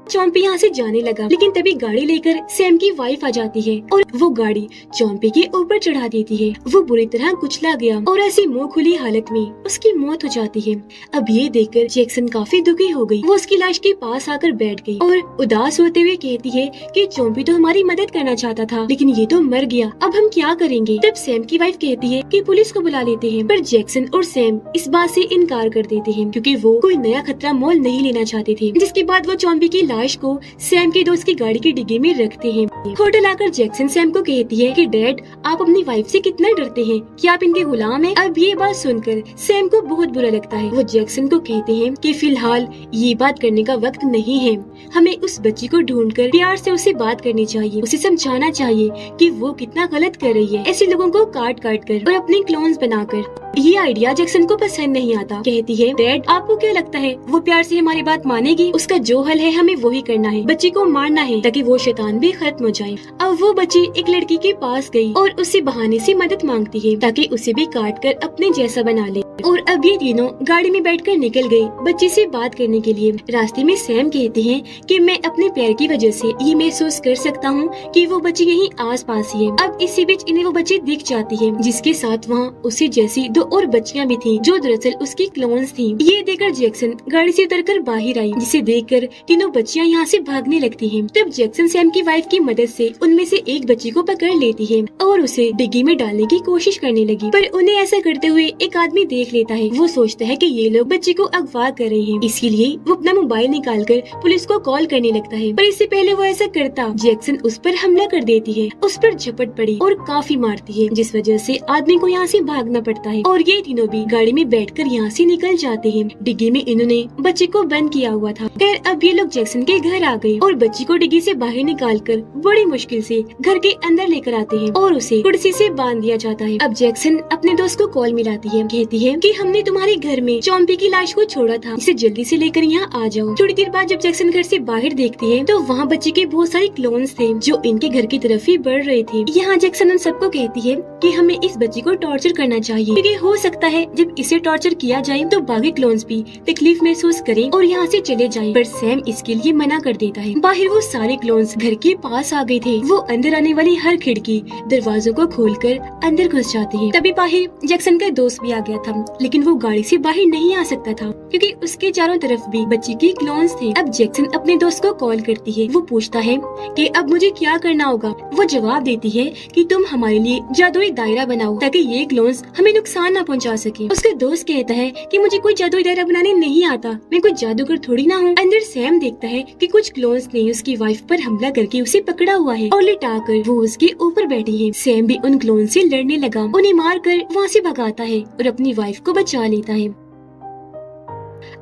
चॉम्पी यहाँ से जाने लगा लेकिन तभी गाड़ी लेकर सैम की वाइफ आ जाती है और वो गाड़ी चॉम्पी के ऊपर चढ़ा देती है। वो बुरी तरह कुचला गया और ऐसी मुंह खुली हालत में उसकी मौत हो जाती है। अब ये देखकर जैक्सन काफी दुखी हो गई। वो उसकी लाश के पास आकर बैठ गई और उदास होते हुए कहती है कि चॉम्पी तो हमारी मदद करना चाहता था लेकिन ये तो मर गया, अब हम क्या करेंगे। तब सैम की वाइफ कहती है कि पुलिस को बुला लेते हैं, पर जैक्सन और सैम इस बात से इनकार कर देते हैं क्योंकि वो कोई नया खतरा मोल नहीं लेना चाहते थे। जिसके बाद वो चॉम्पी की लाश को सैम के दोस्त की गाड़ी की डिग्गी में रखते हैं। होटल आकर जैक्सन सैम को कहती है कि डैड आप अपनी वाइफ से कितना डरते हैं, क्या आप इनके गुलाम हैं। अब ये बात सुनकर सैम को बहुत बुरा लगता है। वो जैक्सन को कहते हैं कि फिलहाल ये बात करने का वक्त नहीं है, हमें उस बच्ची को ढूंढकर प्यार से उसे बात करनी चाहिए, उसे समझाना चाहिए कि वो कितना गलत कर रही है ऐसे लोगों को काट काट कर और अपने क्लोन्स बनाकर। ये आइडिया जैक्सन को पसंद नहीं आता। कहती है डैड आपको क्या लगता है वो प्यार से हमारी बात मानेगी, उसका जो हल है हमें वो ही करना है, बच्ची को मारना है ताकि वो शैतान भी खत्म हो जाए। अब वो बच्ची एक लड़की के पास गई और उससे बहाने से मदद मांगती है ताकि उसे भी काट कर अपने जैसा बना ले। और अब ये तीनों गाड़ी में बैठकर निकल गए बच्ची से बात करने के लिए। रास्ते में सैम कहते हैं कि मैं अपने पैर की वजह से ये महसूस कर सकता हूँ कि वो बच्ची यहीं आस पास ही है। अब इसी बीच इन्हें वो बच्ची दिख जाती है जिसके साथ वहाँ उसी जैसी दो और बच्चियाँ भी थी जो दरअसल उसकी क्लोन्स थी। ये देखकर जैक्सन गाड़ी से उतरकर बाहर आई जिसे देखकर तीनों बच्चियाँ यहाँ से भागने लगती हैं। तब जैक्सन सैम की वाइफ की मदद से उनमें से एक बच्ची को पकड़ लेती है और उसे डिग्गी में डालने की कोशिश करने लगी, पर उन्हें ऐसा करते हुए एक आदमी देख लेता है। वो सोचता है कि ये लोग बच्चे को अगवा कर रहे हैं, इसीलिए वो अपना मोबाइल निकालकर पुलिस को कॉल करने लगता है। पर इससे पहले वो ऐसा करता, जैक्सन उस पर हमला कर देती है, उस पर झपट पड़ी और काफी मारती है, जिस वजह से आदमी को यहाँ से भागना पड़ता है और ये तीनों भी गाड़ी में बैठकर यहाँ से निकल जाते हैं। डिग्गी में इन्होंने बच्चे को बंद किया हुआ था। खैर अब ये लोग जैक्सन के घर आ गए और बच्ची को डिग्गी से बाहर निकालकर बड़ी मुश्किल से घर के अंदर लेकर आते हैं और उसे कुर्सी से बांध दिया जाता है। अब जैक्सन अपने दोस्त को कॉल मिलाती है, कहती है कि हमने तुम्हारे घर में चॉम्पी की लाश को छोड़ा था, इसे जल्दी से लेकर यहाँ आ जाओ। थोड़ी देर बाद जब जैक्सन घर से बाहर देखती है तो वहाँ बच्चे के बहुत सारे क्लोन्स थे जो इनके घर की तरफ ही बढ़ रहे थे। यहाँ जैक्सन उन सबको कहती है कि हमें इस बच्ची को टॉर्चर करना चाहिए, क्योंकि हो सकता है जब इसे टॉर्चर किया जाए तो बाकी क्लोन्स भी तकलीफ महसूस करें और यहाँ से चले जाएं। पर सैम इसके लिए मना कर देता है। बाहर वो सारे क्लोन्स घर के पास आ गए थे। वो अंदर आने वाली हर खिड़की दरवाजों को खोलकर अंदर घुस जाते हैं। तभी बाहर जैक्सन का दोस्त भी आ गया था, लेकिन वो गाड़ी से बाहर नहीं आ सकता था क्योंकि उसके चारों तरफ भी बच्ची के क्लोन्स थे। अब जैक्सन अपने दोस्त को कॉल करती है। वो पूछता है कि अब मुझे क्या करना होगा। वो जवाब देती है कि तुम हमारे लिए जादुई दायरा बनाओ ताकि ये क्लोन्स हमें नुकसान न पहुंचा सके। उसका दोस्त कहता है कि मुझे कोई जादुई दायरा बनाने नहीं आता, मैं कोई जादूगर थोड़ी ना हूँ। अंदर सैम देखता है कि कुछ क्लोन्स ने उसकी वाइफ पर हमला करके उसे पकड़ा हुआ है और लिटाकर वो उसके ऊपर बैठी है। सैम भी उन क्लोन से लड़ने लगा, उन्हें मारकर वहाँ से भगाता है और अपनी वाइफ को बचा लेता है।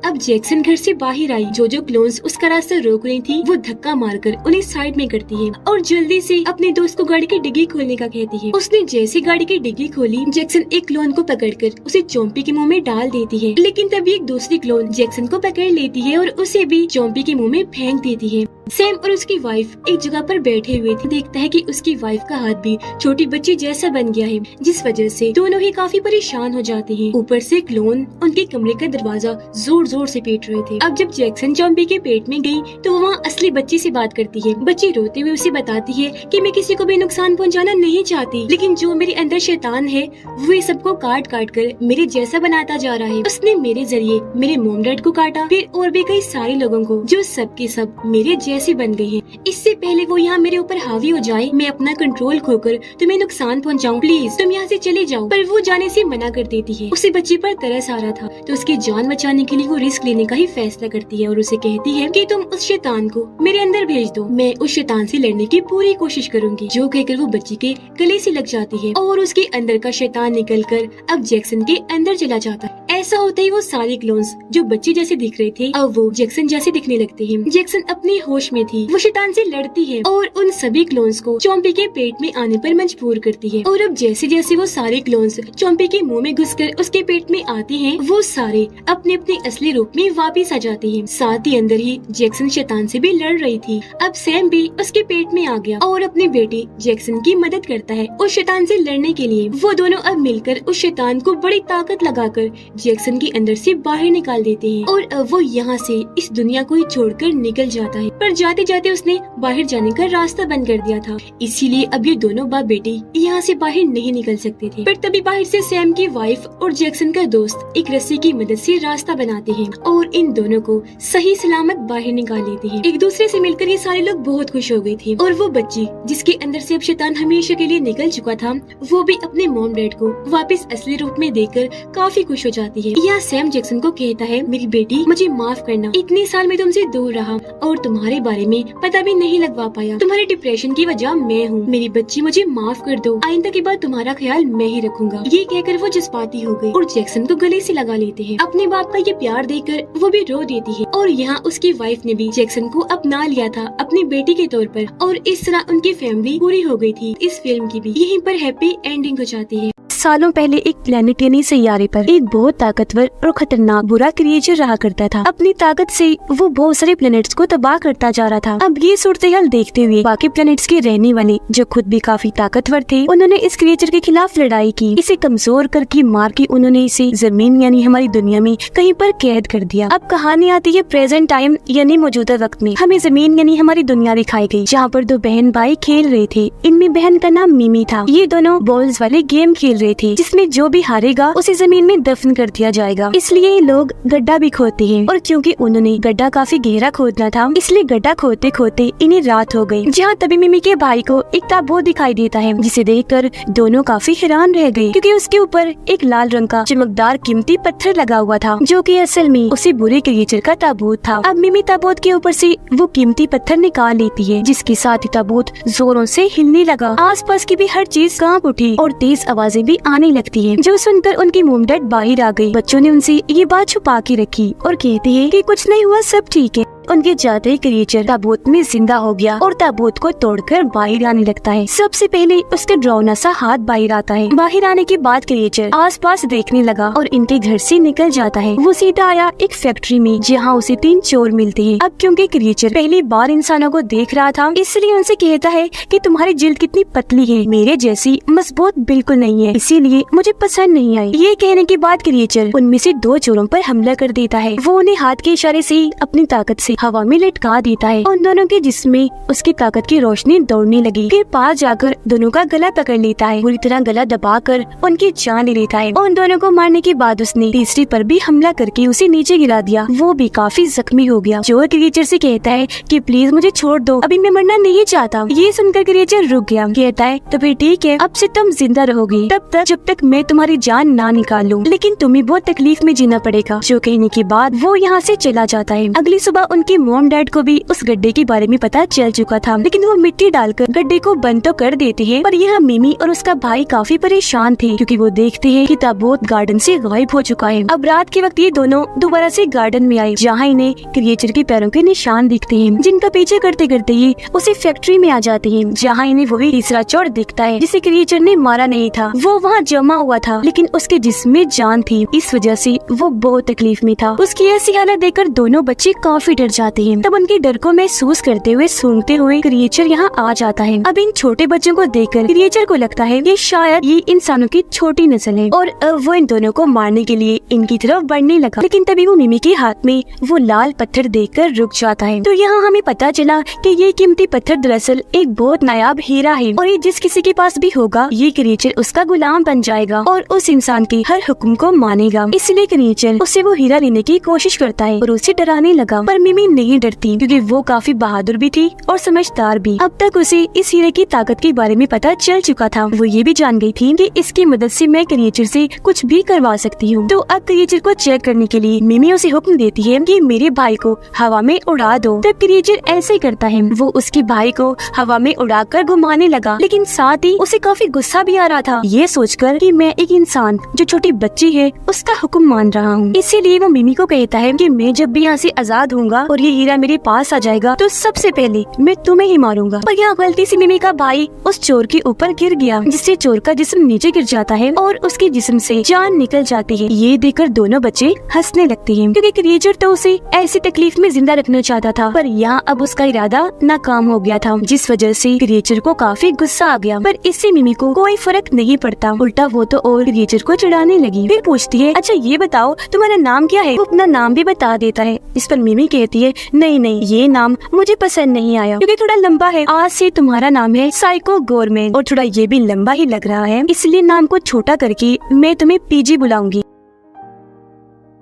अब जैक्सन घर से बाहर आई। जो क्लोन्स उसका रास्ता रोक रही थी वो धक्का मारकर उन्हें साइड में करती है और जल्दी से अपने दोस्त को गाड़ी की डिग्गी खोलने का कहती है। उसने जैसे गाड़ी की डिग्गी खोली, जैक्सन एक क्लोन को पकड़कर उसे चोम्पी के मुंह में डाल देती है, लेकिन तभी एक दूसरी क्लोन जैक्सन को पकड़ लेती है और उसे भी चोम्पी के मुंह में फेंक देती है। सैम और उसकी वाइफ एक जगह पर बैठे हुए थे। देखता है कि उसकी वाइफ का हाथ भी छोटी बच्ची जैसा बन गया है, जिस वजह से दोनों ही काफी परेशान हो जाते हैं। ऊपर से क्लोन उनके कमरे का दरवाजा जोर जोर से पीट रहे थे। अब जब जैक्सन चॉम्पी के पेट में गई तो वो वहाँ असली बच्ची से बात करती है। बच्ची रोते हुए उसे बताती है कि मैं किसी को भी नुकसान पहुँचाना नहीं चाहती, लेकिन जो मेरे अंदर शैतान है वो सबको काट काट कर मेरे जैसा बनाता जा रहा है। उसने मेरे जरिए मेरे मॉम डैड को काटा, फिर और भी कई सारे लोगों को जो सब के सब मेरे जैसे बन गए हैं। इससे पहले वो यहाँ मेरे ऊपर हावी हो जाए, मैं अपना कंट्रोल खोकर तुम्हें नुकसान पहुँचाऊँ, प्लीज तुम यहाँ से चले जाओ। पर वो जाने से मना कर देती है। उसे बच्ची पर तरस आ रहा था तो उसकी जान बचाने के लिए वो रिस्क लेने का ही फैसला करती है और उसे कहती है कि तुम उस शैतान को मेरे अंदर भेज दो, मैं उस शैतान से लड़ने की पूरी कोशिश करूंगी। जो कहकर वो बच्ची के गले से लग जाती है और उसके अंदर का शैतान निकलकर अब जैक्सन के अंदर चला जाता है। ऐसा होता ही वो सारे क्लोन्स जो बच्चे जैसे दिख रहे थे अब वो जैक्सन जैसे दिखने लगते हैं। जैक्सन अपने होश में थी, वो शैतान से लड़ती है और उन सभी क्लोन्स को चॉम्पी के पेट में आने पर मजबूर करती है। और अब जैसे जैसे वो सारे क्लोन्स चॉम्पी के मुंह में घुसकर उसके पेट में आते हैं, वो सारे अपने अपने असली रूप में वापिस आ जाते हैं। साथ ही अंदर ही जैक्सन शैतान से भी लड़ रही थी। अब सैम भी उसके पेट में आ गया और अपनी बेटी जैक्सन की मदद करता है उस शैतान से लड़ने के लिए। वो दोनों अब मिलकर उस शैतान को बड़ी ताकत लगाकर जैक्सन के अंदर से बाहर निकाल देते हैं और अब वो यहाँ से इस दुनिया को ही छोड़कर निकल जाता है। पर जाते जाते उसने बाहर जाने का रास्ता बंद कर दिया था, इसीलिए अब ये दोनों बाप बेटी यहाँ से बाहर नहीं निकल सकते थे। पर तभी बाहर से सैम की वाइफ और जैक्सन का दोस्त एक रस्सी की मदद से रास्ता बनाते हैं और इन दोनों को सही सलामत बाहर निकाल लेते हैं। एक दूसरे से मिलकर ये सारे लोग बहुत खुश हो गए थे और वो बच्ची जिसके अंदर से अब शैतान हमेशा के लिए निकल चुका था वो भी अपने मॉम डैड को वापस असली रूप में देखकर काफी खुश हो जाती है। यहाँ सैम जैक्सन को कहता है, मेरी बेटी मुझे माफ करना, इतने साल में तुमसे दूर रहा और तुम्हारे बारे में पता भी नहीं लगवा पाया, तुम्हारे डिप्रेशन की वजह मैं हूँ, मेरी बच्ची मुझे माफ कर दो, आइंदा के बाद तुम्हारा ख्याल मैं ही रखूंगा। ये कहकर वो जज्बाती हो गई और जैक्सन को गले से लगा लेते हैं। अपने बाप का ये प्यार देखकर वो भी रो देती है और यहाँ उसकी वाइफ ने भी जैक्सन को अपना लिया था अपनी बेटी के तौर पर और इस तरह उनकी फैमिली पूरी हो गई थी। इस फिल्म की भी यहीं पर हैप्पी एंडिंग हो जाती है। सालों पहले एक प्लेनेट यानी सैयारे पर एक बहुत ताकतवर और खतरनाक बुरा क्रिएचर रहा करता था। अपनी ताकत से वो बहुत सारे प्लेनेट्स को तबाह करता जा रहा था। अब ये सूरत हाल देखते हुए बाकी प्लेनेट्स के रहने वाले जो खुद भी काफी ताकतवर थे उन्होंने इस क्रिएचर के खिलाफ लड़ाई की। इसे कमजोर करके मार के उन्होंने इसे जमीन यानी हमारी दुनिया में कहीं पर कैद कर दिया। अब कहानी आती है प्रेजेंट टाइम यानी मौजूदा वक्त में। हमें जमीन यानी हमारी दुनिया दिखाई गई जहाँ पर दो बहन भाई खेल रहे थे। इनमें बहन का नाम मिमी था। ये दोनों बॉल्स वाले गेम खेल रहे गए थे, जिसमें जो भी हारेगा उसे जमीन में दफन कर दिया जाएगा। इसलिए ये लोग गड्ढा भी खोदते हैं और क्योंकि उन्होंने गड्ढा काफी गहरा खोदना था, इसलिए गड्ढा खोदते खोदते इन्हें रात हो गई। जहाँ तभी मिमी के भाई को एक ताबूत दिखाई देता है, जिसे देखकर दोनों काफी हैरान रह गए, क्योंकि उसके ऊपर एक लाल रंग का चमकदार कीमती पत्थर लगा हुआ था, जो कि असल में उसी बुरे क्रिएचर का ताबूत था। अब मिमी ताबूत के ऊपर से वो कीमती पत्थर निकाल लेती है, जिसके साथ ही ताबूत जोरों से हिलने लगा। आसपास की भी हर चीज कांप उठी और तेज आवाजें भी आने लगती है, जो सुनकर उनकी मोम डैड बाहर आ गई। बच्चों ने उनसे ये बात छुपा के रखी और कहते हैं कि कुछ नहीं हुआ, सब ठीक है। उनके जाते ही क्रिएचर ताबूत में जिंदा हो गया और ताबूत को तोड़कर बाहर आने लगता है। सबसे पहले उसका डरावना सा हाथ बाहर आता है। बाहर आने के बाद क्रिएचर आसपास देखने लगा और इनके घर से निकल जाता है। वो सीधा आया एक फैक्ट्री में, जहाँ उसे 3 चोर मिलते हैं। अब क्योंकि क्रिएचर पहली बार इंसानों को देख रहा था, इसलिए उनसे कहता है कि तुम्हारी जिल्द कितनी पतली है, मेरे जैसी मजबूत बिल्कुल नहीं है, इसीलिए मुझे पसंद नहीं आई। ये कहने के बाद क्रिएचर उनमें से 2 चोरों पर हमला कर देता है। वो उन्हें हाथ के इशारे से अपनी ताकत से हवा में लटका देता है। उन दोनों के जिस्म उसकी ताकत की रोशनी दौड़ने लगी। फिर पास जाकर दोनों का गला पकड़ लेता है, पूरी तरह गला दबाकर उनकी जान ले लेता है। उन दोनों को मारने के बाद उसने तीसरी पर भी हमला करके उसे नीचे गिरा दिया। वो भी काफी जख्मी हो गया। चोर क्रिएचर से कहता है कि प्लीज मुझे छोड़ दो, अभी मैं मरना नहीं चाहता। ये सुनकर क्रिएचर रुक गया। कहता है तो फिर ठीक है, अब से तुम जिंदा रहोगे तब तक जब तक मैं तुम्हारी जान ना निकाल लूं, लेकिन तुम्हें बहुत तकलीफ में जीना पड़ेगा। जो कहने के बाद वो यहाँ से चला जाता है। अगली सुबह उनकी मोम डैड को भी उस गड्ढे के बारे में पता चल चुका था, लेकिन वो मिट्टी डालकर गड्ढे को बंद तो कर देते हैं। पर यहाँ मिमी और उसका भाई काफी परेशान थे, क्योंकि वो देखते हैं कि ताबूत गार्डन से गायब हो चुका है। अब रात के वक्त ये दोनों दोबारा से गार्डन में आए, जहाँ इन्हें क्रिएचर के पैरों के निशान दिखते हैं, जिनका पीछे करते करते ये उसी फैक्ट्री में आ जाते हैं, जहाँ इन्हें वही तीसरा चोर दिखता है जिसे क्रिएचर ने मारा नहीं था। वो वहाँ जमा हुआ था, लेकिन उसके जिस्म में जान थी, इस वजह से वो बहुत तकलीफ में था। उसकी ऐसी हालत देखकर दोनों बच्चे काफी डर जाते हैं। तब उनके डर को महसूस करते हुए सूंघते हुए क्रिएचर यहाँ आ जाता है। अब इन छोटे बच्चों को देखकर क्रिएचर को लगता है कि शायद ये इंसानों की छोटी नस्ल है, और वो इन दोनों को मारने के लिए इनकी तरफ बढ़ने लगा। लेकिन तभी वो मिमी के हाथ में वो लाल पत्थर देखकर रुक जाता है। तो यहाँ हमें पता चला कि ये कीमती पत्थर दरअसल एक बहुत नायाब हीरा है, और ये जिस किसी के पास भी होगा ये क्रिएचर उसका गुलाम बन जाएगा और उस इंसान के हर हुक्म को मानेगा। इसलिए क्रिएचर उससे वो हीरा लेने की कोशिश करता है और उसे डराने लगा। पर मिमी नहीं डरती, क्योंकि वो काफी बहादुर भी थी और समझदार भी। अब तक उसे इस हीरे की ताकत के बारे में पता चल चुका था। वो ये भी जान गई थी कि इसकी मदद से मैं क्रिएचर से कुछ भी करवा सकती हूँ। तो अब क्रिएचर को चेक करने के लिए मिमी उसे हुक्म देती है कि मेरे भाई को हवा में उड़ा दो। तब क्रिएचर ऐसे करता है। वो उसके भाई को हवा में उड़ाकर घुमाने लगा, लेकिन साथ ही उसे काफी गुस्सा भी आ रहा था, ये सोचकर कि मैं एक इंसान जो छोटी बच्ची है उसका हुक्म मान रहा हूँ। इसीलिए वो मिमी को कहता है कि मैं जब भी यहाँ से आजाद होऊंगा और ये हीरा मेरे पास आ जाएगा तो सबसे पहले मैं तुम्हें ही मारूंगा। पर यहाँ गलती से मिमी का भाई उस चोर के ऊपर गिर गया, जिससे चोर का जिस्म नीचे गिर जाता है और उसके जिस्म से जान निकल जाती है। ये देखकर दोनों बच्चे हंसने लगते हैं, क्योंकि क्रिएचर तो उसे ऐसी तकलीफ में जिंदा रखना चाहता था, पर यहाँ अब उसका इरादा नाकाम हो गया था, जिस वजह से क्रिएचर को काफी गुस्सा आ गया। पर इससे मिमी को कोई फर्क नहीं पड़ता, उल्टा वो तो और क्रिएचर को चिढ़ाने लगी। फिर पूछती है अच्छा ये बताओ तुम्हारा नाम क्या है। वो अपना नाम भी बता देता है। इस पर मिमी कहती है नहीं ये नाम मुझे पसंद नहीं आया, क्योंकि थोड़ा लंबा है। आज से तुम्हारा नाम है साइको गोरमैन, और थोड़ा ये भी लंबा ही लग रहा है, इसलिए नाम को छोटा करके मैं तुम्हें पीजी बुलाऊंगी।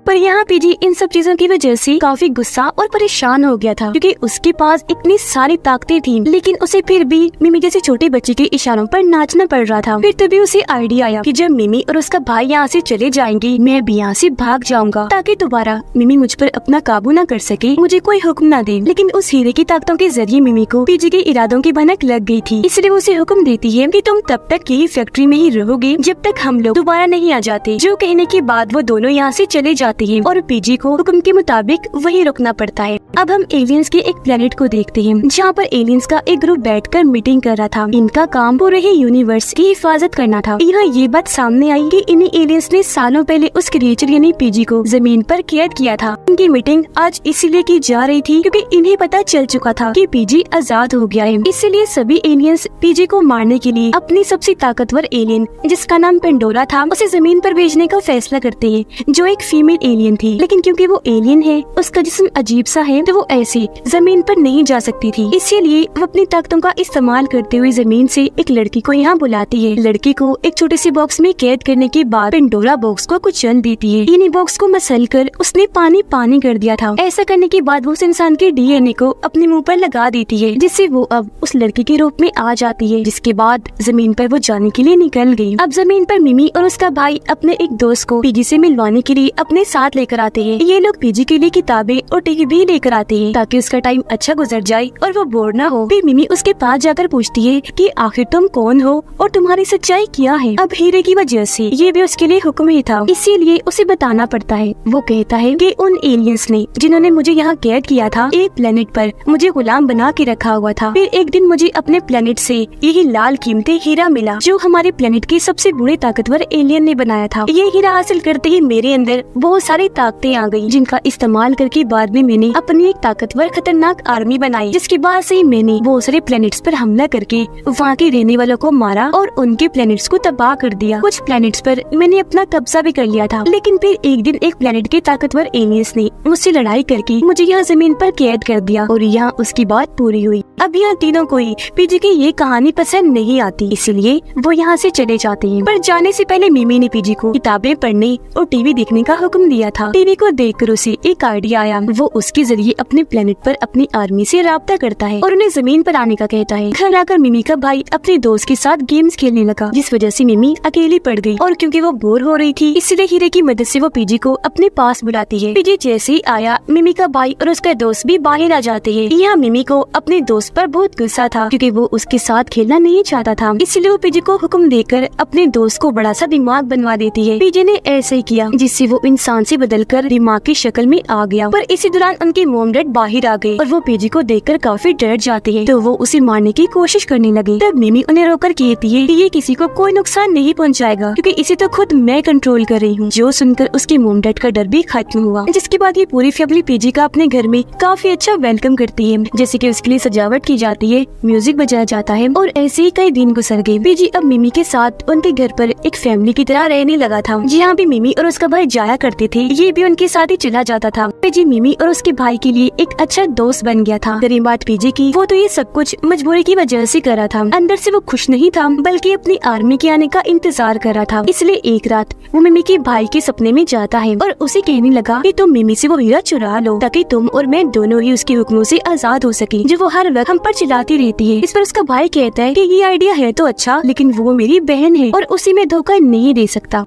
पर यहाँ पीजी इन सब चीजों की वजह से काफी गुस्सा और परेशान हो गया था, क्योंकि उसके पास इतनी सारी ताकतें थी, लेकिन उसे फिर भी मिमी जैसे छोटे बच्चे के इशारों पर नाचना पड़ रहा था। फिर तभी उसे आइडिया आया कि जब मिमी और उसका भाई यहाँ से चले जाएंगे, मैं भी यहाँ से भाग जाऊंगा, ताकि दोबारा मिमी मुझ पर अपना काबू न कर सके, मुझे कोई हुक्म न दे। लेकिन उस हीरे की ताकतों के जरिए मिमी को पीजी के इरादों की भनक लग गई थी, इसलिए वो उसे हुक्म देती है कि तुम तब तक यही फैक्ट्री में ही रहोगे जब तक हम लोग दोबारा नहीं आ जाते। जो कहने के बाद वो दोनों यहाँ से चले जाते हैं और पीजी को हुक्म के मुताबिक वही रुकना पड़ता है। अब हम एलियंस के एक प्लेनेट को देखते हैं, जहाँ पर एलियंस का एक ग्रुप बैठकर मीटिंग कर रहा था। इनका काम पूरे ही यूनिवर्स की हिफाजत करना था। यहाँ ये बात सामने आई कि इन्हीं एलियंस ने सालों पहले उस क्रिएचर यानी पीजी को जमीन पर कैद किया था। इनकी मीटिंग आज इसीलिए की जा रही थी क्योंकि इन्हें पता चल चुका था कि पीजी आजाद हो गया है। इसलिए सभी एलियंस पीजी को मारने के लिए अपनी सबसे ताकतवर एलियन, जिसका नाम पेंडोरा था, उसे जमीन पर भेजने का फैसला करते हैं, जो एक फीमेल एलियन थी। लेकिन क्योंकि वो एलियन है, उसका जिस्म अजीब सा है, है तो वो ऐसे जमीन पर नहीं जा सकती थी। इसीलिए वो अपनी ताकतों का इस्तेमाल करते हुए जमीन से एक लड़की को यहाँ बुलाती है। लड़की को एक छोटे से बॉक्स में कैद करने के बाद पेंडोरा बॉक्स को कुचल देती है। इन्हीं बॉक्स को मसल कर उसने पानी पानी कर दिया था। ऐसा करने के बाद वो उस इंसान के डीएनए को अपने मुंह पर लगा देती है, जिससे वो अब उस लड़की के रूप में आ जाती है। जिसके बाद जमीन पर वो जाने के लिए निकल गई। अब जमीन पर मिमी और उसका भाई अपने एक दोस्त को पीजी से मिलवाने के लिए अपने साथ लेकर आते हैं। ये लोग पीजी के लिए किताबें और टीवी भी लेकर आते हैं ताकि उसका टाइम अच्छा गुजर जाए और वो बोर ना हो। फिर मिमी उसके पास जाकर पूछती है कि आखिर तुम कौन हो और तुम्हारी सच्चाई क्या है। अब हीरे की वजह से ये भी उसके लिए हुक्म ही था, इसीलिए उसे बताना पड़ता है। वो कहता है कि उन एलियंस ने जिन्होंने मुझे यहाँ कैद किया था, एक प्लेनेट पर मुझे गुलाम बना के रखा हुआ था। फिर एक दिन मुझे अपने प्लेनेट से यही लाल कीमती हीरा मिला जो हमारे प्लेनेट के सबसे बड़े ताकतवर एलियन ने बनाया था। ये हीरा हासिल करते ही मेरे अंदर बहुत सारी ताकतें आ गयी, जिनका इस्तेमाल करके बाद में मैंने अपनी एक ताकतवर खतरनाक आर्मी बनाई। जिसके बाद से मैंने बहुत सारे प्लेनेट्स पर हमला करके वहाँ के रहने वालों को मारा और उनके प्लेनेट्स को तबाह कर दिया। कुछ प्लेनेट्स पर मैंने अपना कब्जा भी कर लिया था, लेकिन फिर एक दिन एक प्लेनेट के ताकतवर एलियंस ने मुझसे लड़ाई करके मुझे यहाँ जमीन पर कैद कर दिया और यहाँ उसकी बात पूरी हुई। अब यहाँ तीनों को ही पीजी की ये कहानी पसंद नहीं आती, इसलिए वो यहाँ से चले जाते हैं। पर जाने से पहले मिमी ने पीजी को किताबें पढ़ने और टीवी देखने का हुक्म दिया था। टीवी को देखकर उसे एक आइडिया आया। वो उसके जरिए अपने प्लेनेट पर अपनी आर्मी से राब्ता करता है और उन्हें जमीन पर आने का कहता है। घर आकर मिमी का भाई अपने दोस्त के साथ गेम्स खेलने लगा, जिस वजह से मिमी अकेली पड़ गई और क्योंकि वो बोर हो रही थी इसलिए हीरे की मदद से वो पीजी को अपने पास बुलाती है। पीजी जैसे ही आया, मिमी का भाई और उसका दोस्त भी बाहर आ जाते हैं। यहाँ मिमी को अपने दोस्त पर बहुत गुस्सा था क्योंकि वो उसके साथ खेलना नहीं चाहता था, इसलिए वो पीजी को हुक्म देकर अपने दोस्त को बड़ा सा दिमाग बनवा देती है। पीजी ने ऐसे ही किया, जिससे वो इंसान से बदलकर दिमाग की शक्ल में आ गया। पर इसी दौरान उनके मोम डैड बाहर आ गए और वो पीजी को देखकर काफी डर जाते हैं, तो वो उसे मारने की कोशिश करने लगे। तब मिमी उन्हें रोककर कहती है कि ये किसी को कोई नुकसान नहीं पहुंचाएगा क्योंकि इसे तो खुद मैं कंट्रोल कर रही हूँ। जो सुनकर उसके मोम डैड का डर भी खत्म हुआ। जिसके बाद ये पूरी फैमिली पीजी का अपने घर में काफी अच्छा वेलकम करती है, जैसे कि उसके लिए सजावट की जाती है, म्यूजिक बजाया जाता है और ऐसे ही कई दिन गुजर गए। पीजी अब मिमी के साथ उनके घर पर एक फैमिली की तरह रहने लगा था। जहाँ भी मिमी और उसका भाई जाया करते थे, ये भी उनके साथ ही चला जाता था। पीजी मिमी और उसके भाई के लिए एक अच्छा दोस्त बन गया था। गरीब बात पीजी की, वो तो ये सब कुछ मजबूरी की वजह से कर रहा था। अंदर से वो खुश नहीं था, बल्कि अपनी आर्मी के आने का इंतजार कर रहा था। इसलिए एक रात वो मिमी के भाई के सपने में जाता है और उसे कहने लगा कि तुम मिमी से वो हीरा चुरा लो ताकि तुम और मैं दोनों ही उसके हुक्मों से आजाद हो सके, जो वो हर वक्त हम पर चिल्लाती रहती है। इस पर उसका भाई कहता है कि ये आइडिया है तो अच्छा, लेकिन वो मेरी बहन है और उसे मैं धोखा नहीं दे सकता।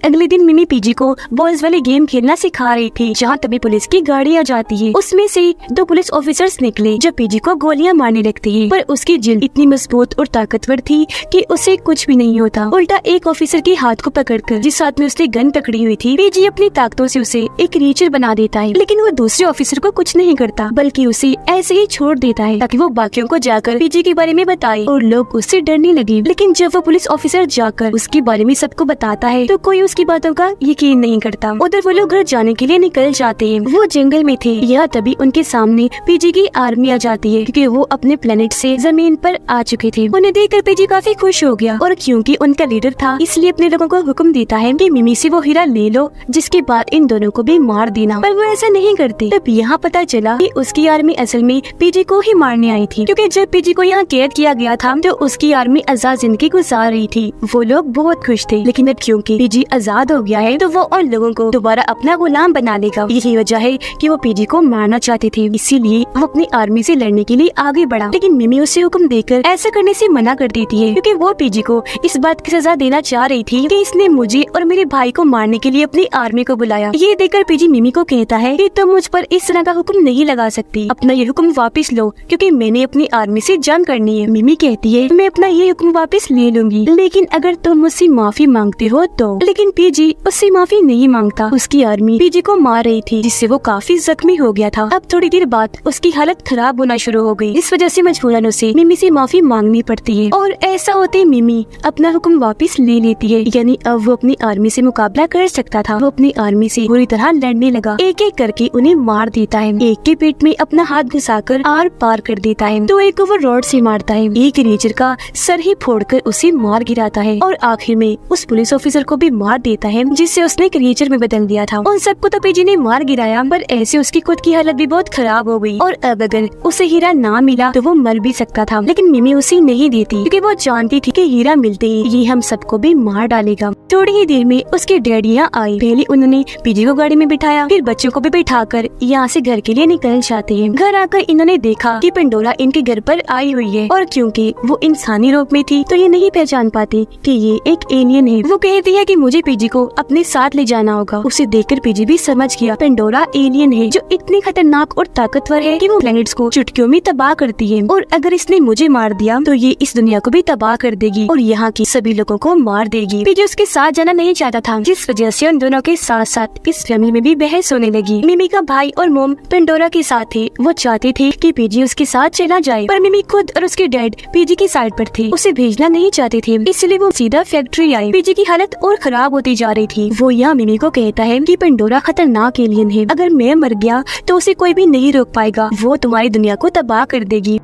अगले दिन मिमी पीजी को बॉयज वाले गेम खेलना सिखा रही थी, जहाँ तभी पुलिस की गाड़ी आ जाती है। उसमें से 2 पुलिस ऑफिसर्स निकले जो पीजी को गोलियां मारने लगते हैं, पर उसकी जिल्द इतनी मजबूत और ताकतवर थी कि उसे कुछ भी नहीं होता। उल्टा एक ऑफिसर के हाथ को पकड़कर, जिस हाथ में उसने गन पकड़ी हुई थी, पीजी अपनी ताकतों से उसे एक रीचर बना देता है। लेकिन वो दूसरे ऑफिसर को कुछ नहीं करता, बल्कि उसे ऐसे ही छोड़ देता है ताकि वो बाकियों को जाकर पीजी के बारे में बताए और लोग उससे डरने लगे। लेकिन जब वो पुलिस ऑफिसर जाकर उसके बारे में सबको बताता है तो कोई उसकी बातों का यकीन नहीं करता। उधर वो लोग घर जाने के लिए निकल जाते हैं। वो जंगल में थे, यह तभी उनके सामने पीजी की आर्मी आ जाती है क्योंकि वो अपने प्लेनेट से जमीन पर आ चुके थे। उन्हें देखकर पीजी काफी खुश हो गया और क्योंकि उनका लीडर था इसलिए अपने लोगों को हुक्म देता है कि मिमी से वो हीरा ले लो, जिसके बाद इन दोनों को भी मार देना। पर वो ऐसा नहीं करते। तब यहाँ पता चला कि उसकी आर्मी असल में पीजी को ही मारने आई थी, क्योंकि जब पीजी को यहाँ कैद किया गया था तो उसकी आर्मी आजाद जिंदगी गुजार रही थी। वो लोग बहुत खुश थे, लेकिन अब क्योंकि पीजी आजाद हो गया है तो वो और लोगों को दोबारा अपना गुलाम बना लेगा। यही वजह है कि वो पीजी को मारना चाहते थे, इसीलिए वो अपनी आर्मी से लड़ने के लिए आगे बढ़ा। लेकिन मिमी उसे हुक्म देकर ऐसा करने से मना कर देती है, क्योंकि वो पीजी को इस बात की सजा देना चाह रही थी कि इसने मुझे और मेरे भाई को मारने के लिए अपनी आर्मी को बुलाया। ये देखकर पीजी मिमी को कहता है कि तुम मुझ पर इस तरह का हुक्म नहीं लगा सकती, अपना ये हुक्म वापस लो, क्योंकि मैंने अपनी आर्मी से जंग करनी है। मिमी कहती है मैं अपना ये हुक्म वापस ले लूंगी, लेकिन अगर तुम मुझसे माफी मांगते हो तो। लेकिन पीजी उससे माफी नहीं मांगता। उसकी आर्मी पीजी को मार रही थी, जिससे वो काफी जख्मी हो गया था। अब थोड़ी देर बाद उसकी हालत खराब होना शुरू हो गई। इस वजह से मजबूरन उसे मिमी से माफी मांगनी पड़ती है और ऐसा होते मिमी अपना हुक्म वापस ले लेती है, यानी अब वो अपनी आर्मी से मुकाबला कर सकता था। वो अपनी आर्मी से पूरी तरह लड़ने लगा, एक एक करके उन्हें मार देता है। एक के पेट में अपना हाथ घुसाकर आर पार कर देता है, तो एक को वो रॉड से मारता है, एक रीचर का सर ही फोड़कर उसे मार गिराता है और आखिर में उस पुलिस ऑफिसर को भी मार देता है जिससे उसने क्रिएचर में बदल दिया था। उन सबको तो पीजी ने मार गिराया, पर ऐसे उसकी खुद की हालत भी बहुत खराब हो गई और अब अगर उसे हीरा ना मिला तो वो मर भी सकता था। लेकिन मिमी उसे नहीं देती क्योंकि वो जानती थी कि हीरा मिलते ही ये हम सबको भी मार डालेगा। थोड़ी ही देर में उसके डैडी यहाँ आए। पहले उन्होंने पीजी को गाड़ी में बिठाया, फिर बच्चों को भी बिठाकर यहाँ से घर के लिए निकल जाते हैं। घर आकर इन्होंने देखा कि पेंडोरा इनके घर पर आई हुई है और क्योंकि वो इंसानी रूप में थी तो ये नहीं पहचान पाती कि ये एक एलियन है। वो कहती है कि मुझे पीजी को अपने साथ ले जाना होगा। उसे देखकर पीजी भी समझ गया पेंडोरा एलियन है जो इतनी खतरनाक और ताकतवर है कि वो प्लैनेट्स को चुटकियों में तबाह करती है और अगर इसने मुझे मार दिया तो ये इस दुनिया को भी तबाह कर देगी और यहाँ की सभी लोगों को मार देगी। पीजी उसके साथ जाना नहीं चाहता था, जिस वजह से उन दोनों के साथ साथ इस फैमिली में भी बहस होने लगी। मिमी का भाई और मोम पेंडोरा के साथ थे। वो चाहते थे कि पीजी उसके साथ चला जाए, पर मिमी खुद और उसके डैड पीजी की साइड पर थे, उसे भेजना नहीं चाहते थे, इसलिए वो सीधा फैक्ट्री आई। पीजी की हालत और खराब होती जा रही थी। वो यहाँ मिमी को कहता है कि पेंडोरा खतरनाक एलियन है, अगर मैं मर गया तो उसे कोई भी नहीं रोक पाएगा, वो तुम्हारी दुनिया को तबाह कर देगी।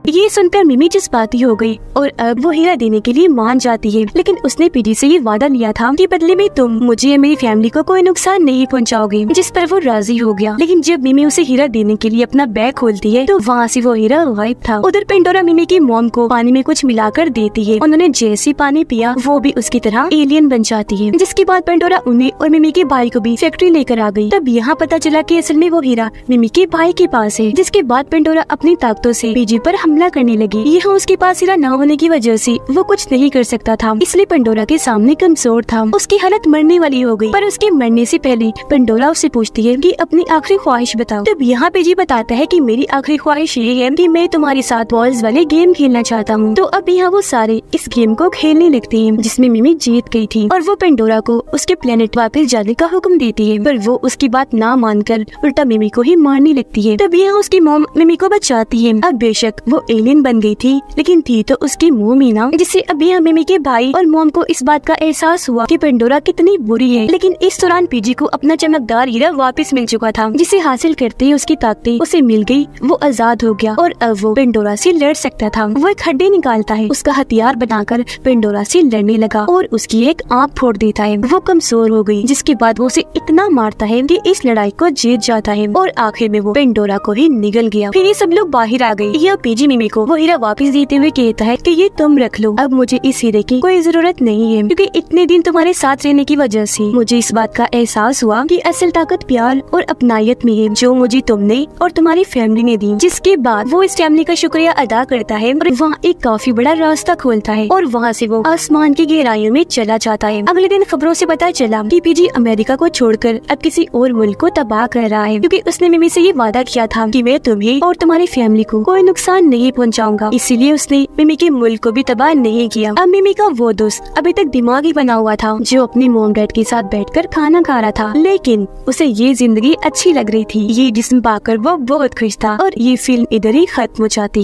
ये सुनकर मिमी जज्बाती हो गई और अब वो हीरा देने के लिए मान जाती है, लेकिन उसने पीजी से ये वादा लिया था कि बदले में तुम मुझे या मेरी फैमिली को कोई नुकसान नहीं पहुंचाओगे, जिस पर वो राजी हो गया। लेकिन जब मिमी उसे हीरा देने के लिए अपना बैग खोलती है तो वहाँ से वो हीरा गायब था। उधर पेंडोरा मिमी की मॉम को पानी में कुछ मिलाकर देती है। उन्होंने जैसे पानी पिया वो भी उसकी तरह एलियन बन जाती है, जिसके बाद पेंडोरा उन्हें और मिमी के भाई को भी फैक्ट्री लेकर आ गई। तब यहाँ पता चला कि असल में वो हीरा मिमी के भाई के पास है, जिसके बाद पेंडोरा अपनी ताकतों से पीजी पर हमला करने लगी। यहाँ उसके पास हीरा न होने की वजह से वो कुछ नहीं कर सकता था, इसलिए पेंडोरा के सामने कमजोर था। उसकी हालत मरने वाली हो गई, पर उसके मरने से पहले पेंडोरा उससे पूछती है कि अपनी आखिरी ख्वाहिश बताओ। तब यहाँ पीजी बताता है कि मेरी आखिरी ख्वाहिश ये है कि मैं तुम्हारे साथ बॉल्स वाले गेम खेलना चाहता हूँ। तो अब यहाँ वो सारे इस गेम को खेलने लगते हैं, जिसमें मिमी जीत गई थी और वो पेंडोरा को उसके प्लेनेट वापस जाने का हुक्म देती है, पर वो उसकी बात ना मानकर उल्टा मिमी को ही मारने लगती है। तब यहाँ उसकी मॉम मिमी को बचाती है। अब बेशक वो एलियन बन गई थी, लेकिन थी तो उसकी मोमी ना, जिससे अभी मिमी के भाई और मोम को इस बात का एहसास हुआ कि पेंडोरा कितनी बुरी है। लेकिन इस दौरान पीजी को अपना चमकदार हीरा वापस मिल चुका था, जिसे हासिल करते ही उसकी ताकतें उसे मिल गई। वो आजाद हो गया और अब वो पेंडोरा से लड़ सकता था। वो एक हड्डी निकालता है, उसका हथियार बनाकर पेंडोरा से लड़ने लगा और उसकी एक आँख फोड़ देता है। वो कमजोर हो गई, जिसके बाद वो उसे इतना मारता है कि इस लड़ाई को जीत जाता है और आखिर में वो पेंडोरा को ही निगल गया। फिर ये सब लोग बाहर आ गए। यह पीजी मिमी को वो हीरा वापस देते हुए कहता है कि ये तुम रख लो, अब मुझे इस हीरे की कोई जरूरत नहीं है, क्योंकि इतने दिन तुम्हारे साथ रहने की वजह से मुझे इस बात का एहसास हुआ कि असल ताकत प्यार और अपनायत में है, जो मुझे तुमने और तुम्हारी फैमिली ने दी। जिसके बाद वो इस फैमिली का शुक्रिया अदा करता है और वहाँ एक काफी बड़ा रास्ता खोलता है और वहाँ से वो आसमान की गहराइयों में चला जाता है। अगले दिन खबरों से पता चला कि पीजी अमेरिका को छोड़कर अब किसी और मुल्क को तबाह कर रहा है, क्योंकि उसने मिमी से ये वादा किया था कि मैं तुम्हें और तुम्हारी फैमिली को कोई नुकसान नहीं पहुँचाऊंगा। इसीलिए उसने मिमी के मुल्क को भी तबाह नहीं किया। अब मिमी का वो दोस्त अभी तक दिमागी बना हुआ था, जो अपनी मॉम डैड के साथ बैठकर खाना खा रहा था, लेकिन उसे ये जिंदगी अच्छी लग रही थी। ये जिस्म पाकर वो बहुत खुश था और ये फिल्म इधर ही खत्म हो जाती है।